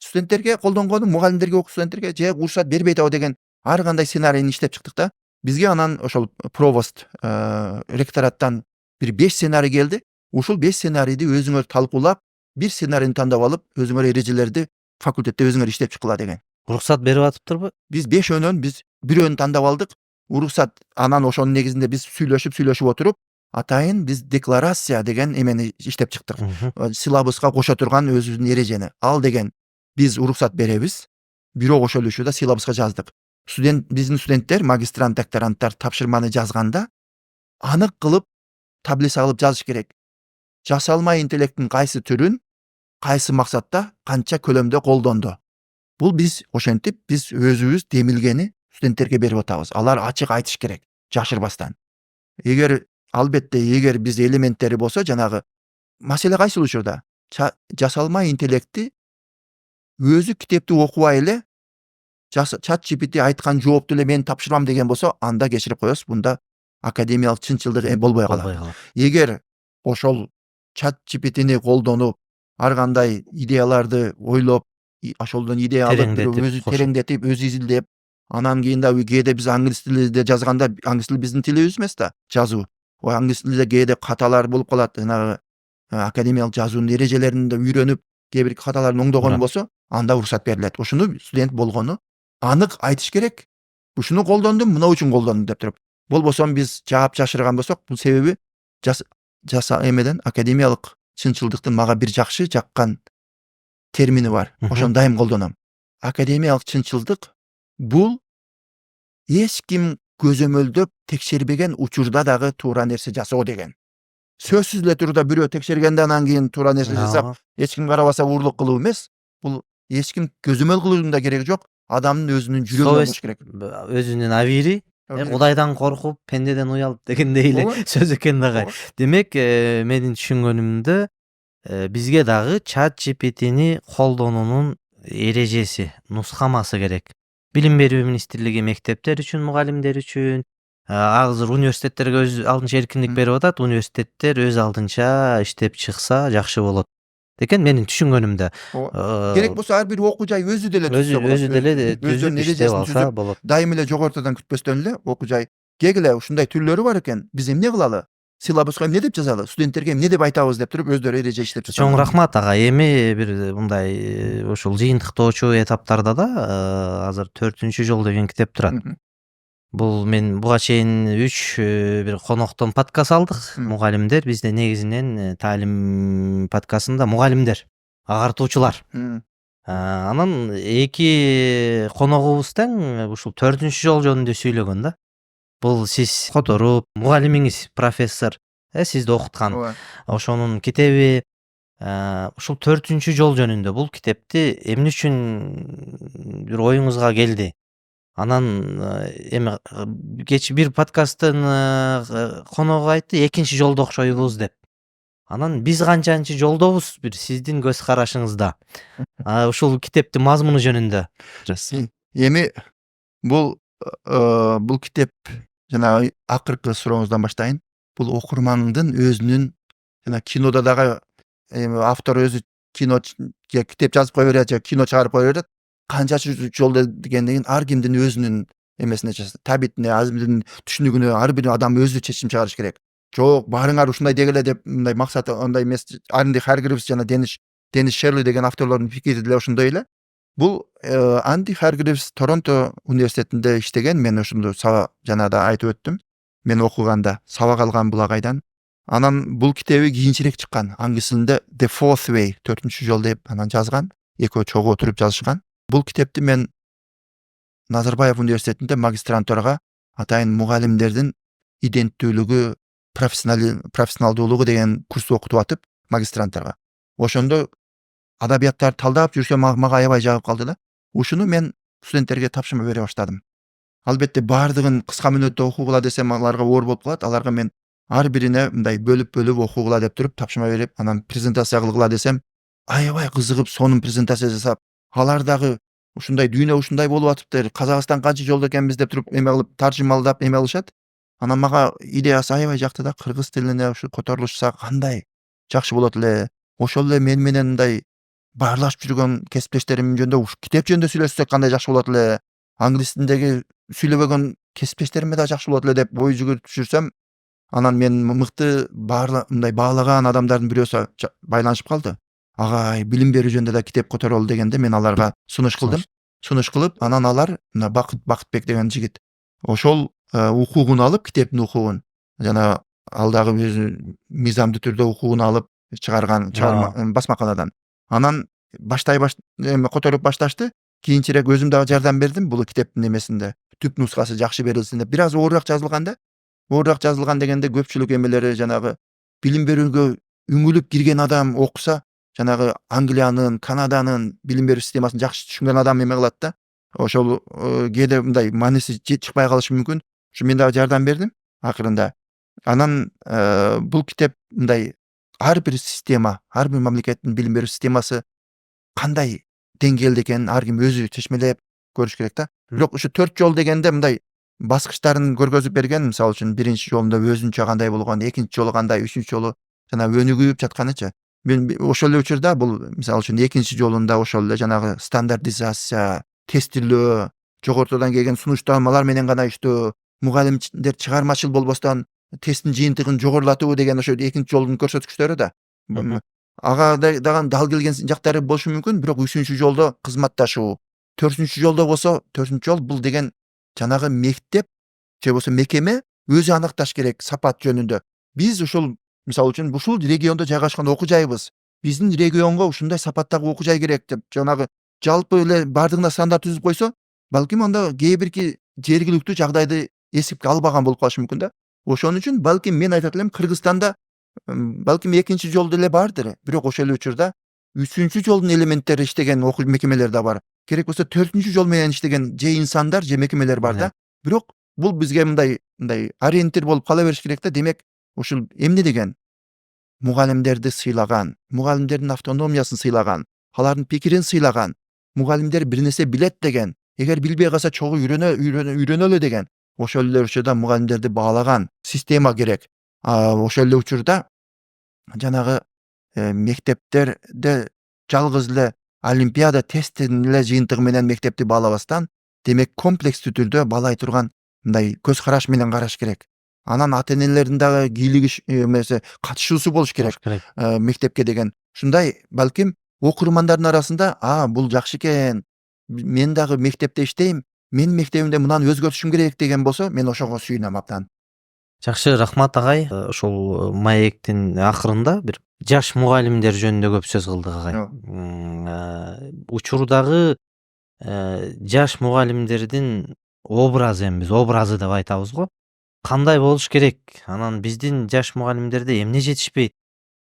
Студенттерге колдонгону, мугалимдерге, окуу студенттерге же уруксат бербей атабы деген ар кандай сценарийни иштеп чыктык да. Бизге анан ошол провост ректораттан бир 5 сценарий келди. Ушул 5 сценарийди өзүңөр талкуулап, бир сценарийни тандап алып, өзүңөр эрежелерди факультетте өзүңөр иштеп чыккыла деген. Уруксат берип атыптырбы? Биз 5өөнөн биз бирөөнү тандап алдык. Уруксат анан ошонун негизинде биз сүйлөшүп отуруп, атайын биз декларация деген эмени иштеп чыктык. Силабуска кошо турган өзүбүздүн эрежени. Ал деген биз уруксат беребиз. Бирок ошол учурда силабуска жаздык. Биздин студенттер, магистрант, докторанттар тапшырманы жазганда анык кылып таблица кылып жазыш керек. Жасалма интеллекттин кайсы түрүн, кайсы максатта, канча көлөмдө колдонду. Бул биз ошентип биз өзүбүз демилгени студенттерге берип атабыз. Алар ачык айтыш керек, жашырбастан. Албетте эгер биз элементтери болсо, жанагы маселе кайсыл учурда? Жасалма интеллекти өзү китепти окубай эле ChatGPT айткан жоопту эле мен тапшырмам деген болсо, анда кечирип коесуз, бунда академиялык чынчылдык болбой калат. Эгер ошол ChatGPT'ни колдонуп, ар кандай идеяларды ойлоп, ошолдон идея алып, өзү тереңдетип, өзү изилдеп, анан кийин да кээде биз англис тилинде жазганда, англис тили биздин тилибиз эмес да, жазуу. Англис тилинде кээде каталар болуп калат, жанагы академиялык жазуунун эрежелерин үйрөнүп, кээ бир каталарын оңдогон болсо, анда уруксат берилет. Ошону студент болгону анык айтыш керек. Ушуну колдондум, мына үчүн колдондум деп туруп. Болбосо биз жаап жашырган болсок, бул себеби эмеден академиялык чынчылдыктын мага бир жаккан термини бар. Ошону дайым колдоном. Академиялык чынчылдык бул эч ким көзөмөлдөп текшербеген учурда дагы туура нерсе жасоо деген. Сөзсүз эле турда бирөө текшергенде анан кийин туура нерсе жасап, эч ким карабаса урлук кылуу эмес. Бул эч ким көзөмөл кылуунун да кереги жок. Адамдын өзүнүн жүрөгүнөн болуш керек. Өзүнүн абири, Кудайдан коркуп, пендеден уялып дегендей эле сөз экен дагы. Демек, менин түшүнгөнүмдө бизге дагы ChatGPT'ни колдонуунун эрежеси, нускамасы керек. Билим берүү министрлиги мектептер үчүн, мугалимдер үчүн, азыр университеттерге өз алдынча эркиндик берип атат. Университеттер өз алдынча иштеп чыкса жакшы болот экен менин түшүнгөнүмдө. Керек болсо ар бир окуу жай өзү деле түзсө болот. Өзү деле түзүп Өздөрүнүн иштеп эрежесин алса түзүп, болот. дайым эле жогортодон күтпөстөн эле окуу жай кегиле ушундай түрлөрү бар экен. Биз эмне кылалы? Силабуска эмне деп жазалы? Студенттерге эмне деп айтабыз деп туруп өздөрү эреже иштеп чыккан. Чоң рахмат ага. Эми бир мындай ушул жыйынтыктоочу этаптарда да азыр 4 жол деген китеп турат. Бул мен буга чейин 3 бир коноктон подкаст алдык. Мугалимдер бизде негизинен таалим подкастында мугалимдер, агартуучулар. Анан 2 коногубуз тең ушул 4 жол жөнүндө сүйлөгөн да. Бул сиз которуп, мугалимиңиз профессор, сизди окуткан. Ошонун китеби ушул 4 жол жөнүндө. Бул китепти эмне үчүн бир оюңузга келди? Анан эми кечээ бир подкасттын коногу айтты, 2 жолдо окшойбуз деп. Анан биз канчанчы жолдобуз бир сиздин көз карашыңызда? Ушул китептин мазмуну жөнүндө. Эми бул китеп жана акыркы сурооңуздан баштайын. Бул окурмандын өзүнүн жана кинода дагы эми автор өзү кино китеп жазып кое берет же кино чыгарып кое берет. Канчачы жол дегенден кийин ар кимдин өзүнүн эмесине табитине, азмидин түшүнүгүнө ар бир адам өзү чечим чыгарыш керек. Жок, баарыңар ушундай дегиле деп мындай максат андай эмес. Анди Харгривс жана Денис Шерли деген авторлордун пикири деле ошондой эле. Бул Анди Харгривс Торонто университетинде иштеген. Мен ошондо жанагыда айтып өттүм. Мен окуганда сабак алган бул агайдан. Анан бул китеби кийинчерээк чыккан. Англис тилинде The Fourth Way, 4 жол деп анан жазган. Экөө чогуу отуруп жазышкан. Бул китепти мен Назарбаев университетинде магистрантурага атайын мугалимдердин иденттүүлүгү, профессионалдуулугу деген курсту окутуп атып магистранттарга. Ошондо адабияттарды талдап жүрсөм мага аябай жагып калды да. Ушуну мен студенттерге тапшырма бере баштадым. Албетте баардыгын кыска мүнөттө окугула десем аларга оор болуп калат. Аларга мен ар бирине мындай бөлүп окугула деп туруп тапшырма берип, анан презентация кылгыла десем, аябай кызыгып сонун презентация жасап, алар дагы ушундай дүйнө ушундай болуп атыптыр, Казакстан канча жолдо экенбиз деп туруп эме кылып таржымалдап эме кылышат. Анан мага идеясы аябай жакты да. Кыргыз тилине ушу которулушса кандай жакшы болот эле. Ошол эле мен менен мындай баарлашып жүргөн кесиптештерим жөнүндө ушу китеп жөнүндө сүйлөшсөк кандай жакшы болот эле. Англис тилиндеги сүйлөбөгөн кесиптештериме да жакшы болот эле деп ой жүгүрүп жүрсөм, анан мен мыкты мындай баалаган адамдардын бирөөсү байланышып калды. Агай, билим берүү жөнүндө да китеп которолу дегенде мен аларга сунуш кылдым. Сунуш кылып, анан алар мына Бакытбек деген жигит ошол укугун алып, китептин укугун жана ал дагы өзү мыйзамдуу түрдө укугун алып чыгарган басмаканадан. Анан эми которуп башташты. Кийинчерээк өзүм дагы жардам бердим бул китептин эмесинде. Түп нускасы жакшы берилсин деп. Бир аз оорураак жазылган да. Оорураак жазылган дегенде көпчүлүк эмелери жанагы билим берүүгө үңүлүп кирген адам окуса, жанагы Англиянын, Канаданын билим берүү системасын жакшы түшүнгөн адам эме кылат да. Ошол кээде мындай мааниси чыкпай калышы мүмкүн. Ушу мен дагы жардам бердим акырында. Анан бул китеп мындай ар бир система, ар бир мамлекеттин билим берүү системасы кандай деңгээлде экенин ар ким өзү чечмелеп көрүш керек да. Бирок ушу 4 жол дегенде мындай баскычтарын көргөзүп берген. Мисалы үчүн биринчи жолунда өзүнчө кандай болгон, экинчи жолу кандай, үчүнчү жолу жана өнүгүп жатканычы. Мен ошол эле учурда бул мисалы үчүн экинчи жолунда ошол эле жанагы стандартизация, тестилөө, жогортодон келген сунушталмалар менен гана иштөө, мугалимдер чыгармачыл болбостон тесттин жыйынтыгын жогорулатуу деген ошо экинчи жолдун көрсөткүчтөрү да. Ага дагы дал келген жактары болушу мүмкүн, бирок 3 жолдо кызматташуу. 4 жолдо болсо, 4 жол бул деген жанагы мектеп же болбосо мекеме өзү аныкташ керек сапат жөнүндө. Биз ушул мисалы үчүн ушул региондо жайгашкан окуу жайбыз. Биздин регионго ушундай сапаттагы окуу жай керек деп жанагы жалпы эле баардыгына стандарт түзүп койсо, балким анда кээ бирки жергиликтүү жагдайды эсепке албаган болуп калышы мүмкүн да. Ошон үчүн балким мен айтат элем Кыргызстанда балким экинчи жол деле бардыр, бирок ошол эле учурда 3 жолдун элементтери иштеген окуу мекемелер да бар. Керек болсо 4 жол менен иштеген же инсандар же мекемелер бар да. Бирок бул бизге мындай ориентир болуп кала бериш керек да. Демек ушул эмне деген? Мугалимдерди сыйлаган, мугалимдердин автономиясын сыйлаган, алардын пикирин сыйлаган, мугалимдер бир нерсе билет деген, эгер билбей калса чогуу үйрөнөлү деген. Ошол эле учурда мугалимдерди баалаган система керек. Ошол эле учурда жанагы мектептерде жалгыз эле олимпиада тесттин эле жыйынтыгы менен мектепти баалабастан, демек комплекстүү түрдө баалай турган мындай көз караш менен караш керек. Анан ата энелердин дагы кийлигиши катышуусу болуш керек мектепке деген. Ушундай балким окурмандардын арасында бул жакшы экен, мен дагы мектепте иштейм, менин мектебимде мынаны өзгөртүшүм керек деген болсо, мен ошого сүйүнөм абдан. Жакшы, рахмат агай. Ошол маектин акырында бир жаш мугалимдер жөнүндө көп сөз кылдык агай. Учурдагы жаш мугалимдердин образы, биз образы деп айтабыз го. Кандай болуш керек? Анан биздин жаш мугалимдерде эмне жетишпейт?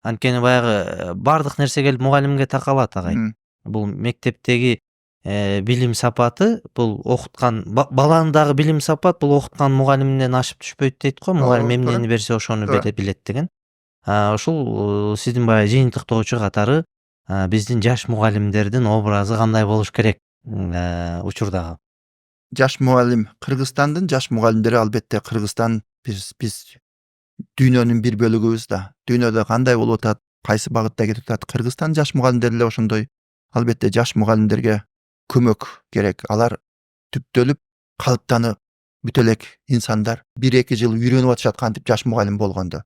Анткени баягы бардык нерсе келип мугалимге такалат агай. Бул мектептеги билим сапаты, бул окуткан баланын дагы билим сапат, бул окуткан мугалимден ашып түшпөйт дейт го. Мугалим эмнени берсе ошону билет деген. Ушул сиздин баягы жыйынтыктоочу катары биздин жаш мугалимдердин образы кандай болуш керек учурдагы? Жаш мугалим, Кыргызстандын жаш мугалимдери албетте Кыргызстан биз дүйнөнүн бир бөлүгүбүз да. Дүйнөдө кандай болуп атат, кайсы багытта кетип атат, Кыргызстан жаш мугалимдери эле ошондой. Албетте жаш мугалимдерге көмөк керек. Алар түптөлүп, калыптанып, бүт элек инсандар 1-2 жыл үйрөнүп атышат кантип жаш мугалим болгондо.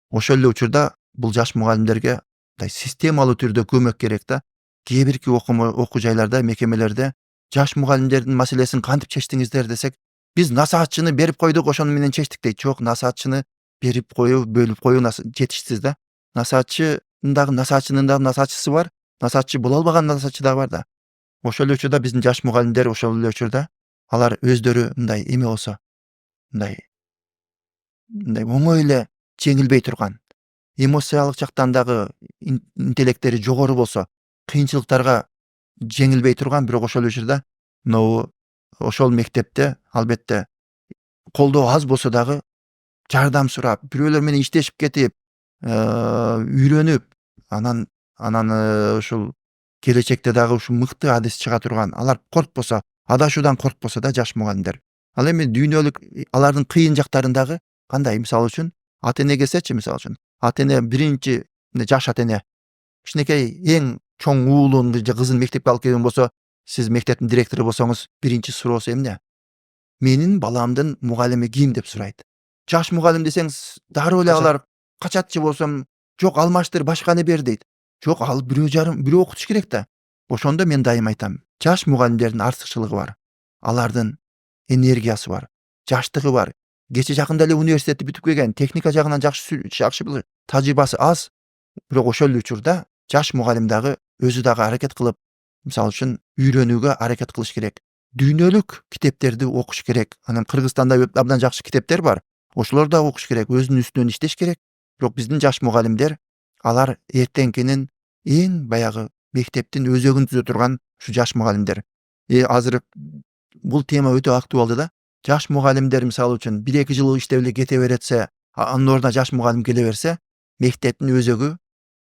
Ошол эле учурда бул жаш мугалимдерге системалуу түрдө көмөк керек да. Кээ бирки окуу жайларда, мекемелерде жаш мугалимдердин маселесин кантип чечтиңиздер десек, биз насаатчыны берип койдук, ошону менен чечтик дейт. Жок, насаатчыны берип коюу, бөлүп коюу жетишсиз да. Насаатчынын дагы насаатчысы бар, насаатчы боло албаган насаатчы дагы бар да. Ошол эле учурда биздин жаш мугалимдер ошол эле учурда алар өздөрү мындай эме болсо, мындай оңой эле жеңилбей турган, эмоциялык жактан дагы интеллекттери жогору болсо, кыйынчылыктарга жеңилбей турган, бирок ошол учурда ошол мектепте албетте колдоо аз болсо дагы жардам сурап, бирөөлөр менен иштешип кетип, үйрөнүп, анан ушул келечекте дагы ушул мыкты адис чыга турган, алар коркпосо, адашуудан коркпосо да жаш мугалимдер. Ал эми дүйнөлүк алардын кыйын жактарындагы кандай, мисалы үчүн ата эне келсечи, мисалы үчүн ата эне биринчи жаш ата эне кичинекей эң чоң уулун же кызын мектепке алып келген болсо, сиз мектептин директору болсоңуз, биринчи суроосу эмне? Менин баламдын мугалими ким деп сурайт. Жаш мугалим десеңиз, дароо эле алар качатчы болсом, жок алмаштыр, башканы бер дейт. Жок, ал бирөө окутуш керек да. Ошондо мен дайым айтам, жаш мугалимдердин артыкчылыгы бар. Алардын энергиясы бар, жаштыгы бар. Кече жакында эле университетти бүтүп келген, техника жагынан жакшы тажрыйбасы аз. Бирок ошол эле учурда жаш мугалим дагы өзү дагы аракет кылып, мисалы үчүн үйрөнүүгө аракет кылыш керек. Дүйнөлүк китептерди окуш керек. Анан Кыргызстанда абдан жакшы китептер бар. Ошолорду да окуш керек, өзүнүн үстүнөн иштеш керек. Бирок биздин жаш мугалимдер, алар эртеңкинин эң баягы мектептин өзөгүн түзө турган ушу жаш мугалимдер. Азыр бул тема өтө актуалдуу да. Жаш мугалимдер мисалы үчүн 1-2 жыл иштеп эле кете беретсе, анын ордуна жаш мугалим келе берсе, мектептин өзөгү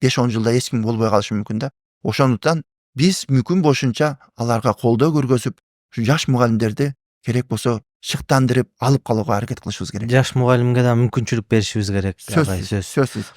5-10 жылда эч ким болбой калышы мүмкүн да. Ошондуктан биз мүмкүн болушунча аларга колдоо көргөзүп, ушу жаш мугалимдерди керек болсо шыктандырып алып калууга аракет кылышыбыз керек. Жаш мугалимге да мүмкүнчүлүк беришибиз керек. Сөзсүз.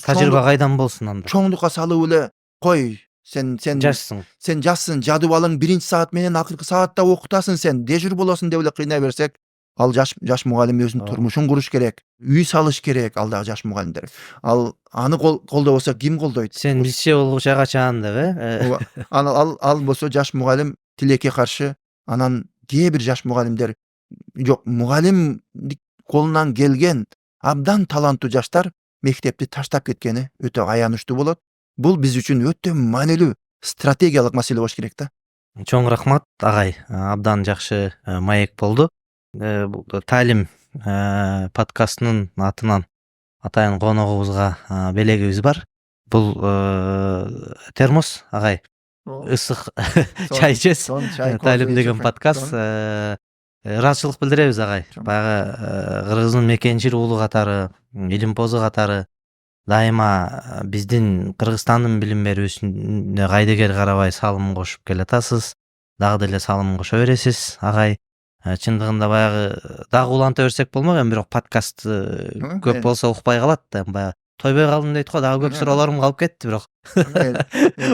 Тажрыйба кайдан болсун анда? Чоңдукка салып эле кой, сен жашсың, жадыбалың 1-саат менен акыркы саатта окутасың, сен дежур болосуң деп эле кыйнай берсек, ал жаш мугалим өзүнүн турмушун куруш керек, үй салыш керек, ал дагы жаш мугалимдер. Ал аны колдобосо ким колдойт? Сен бизче болгуча качан деп, Ал болсо жаш мугалим тилекке каршы, анан кээ бир жаш мугалимдер, жок, мугалимдик колунан келген абдан таланттуу жаштар мектепти таштап кеткени өтө аянычтуу болот. Бул биз үчүн өтө маанилүү стратегиялык маселе болуш керек да. Чоң рахмат агай, абдан жакшы маек болду. Бул Таалим подкастынын атынан атайын коногубузга белегибиз бар. Бул термос агай, ысык чай ичесиз. Таалим деген подкаст. Ыраазычылык билдиребиз агай. Баягы Кыргыздын мекенчил уулу катары, илимпозу катары дайыма биздин Кыргызстандын билим берүүсүнө кайдыгер карабай салым кошуп келатасыз. Дагы деле салым кошо бересиз, агай. Чындыгында баягы дагы уланта берсек болмок, эми бирок подкаст көп болсо укпай калат да. Баягы тойбой калдым дейт го, дагы көп суроолорум калып кетти бирок.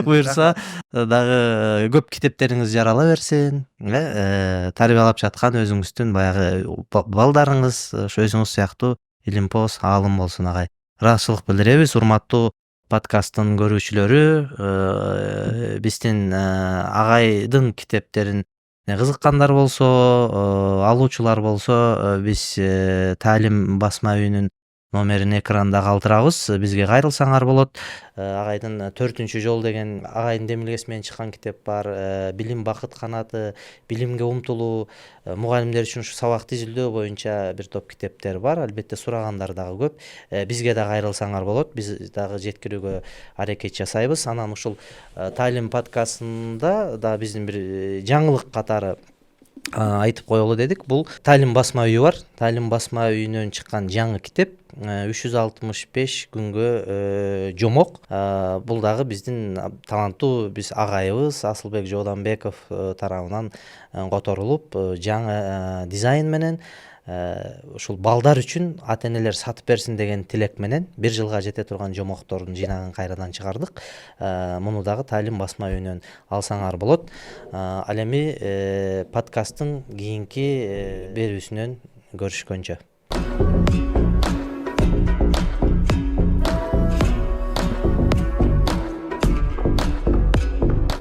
Буюрса дагы көп китептериңиз жарала берсин, тарбиялап жаткан өзүңүздүн баягы балдарыңыз ошо өзүңүз сыяктуу илимпоз, аалым болсун агай. Ыраазычылык билдиребиз, урматтуу подкасттын көрүүчүлөрү. Биздин агайдын китептерин кызыккандар болсо, алуучулар болсо, биз Таалим басма үйүнүн номерин экранда калтырабыз. Бизге кайрылсаңар болот. Агайдын 4 жол деген агайдын демилгеси менен чыккан китеп бар. Билим бакыт канаты, билимге умтулуу, мугалимдер үчүн ушу сабак түзүлдөө боюнча бир топ китептер бар. Албетте сурагандар дагы көп. Бизге да кайрылсаңар болот. Биз дагы жеткирүүгө аракет жасайбыз. Анан ушул Таалим подкастында да биздин бир жаңылык катары айтып коелу дедик. Бул Таалим басма үйү бар. Таалим басма үйүнөн чыккан жаңы китеп 365 күнгө жомок. Бул дагы биздин таланттуу биз агайыбыз Асылбек Жооданбеков тарабынан которулуп, жаңы дизайн менен ушул балдар үчүн ата энелер сатып берсин деген тилек менен 1 жылга жете турган жомоктордун жыйнагын кайрадан чыгардык. Муну дагы Таалим басма үйүнөн алсаңар болот. Ал эми подкасттын кийинки берүүсүнөн көрүшкөнчө.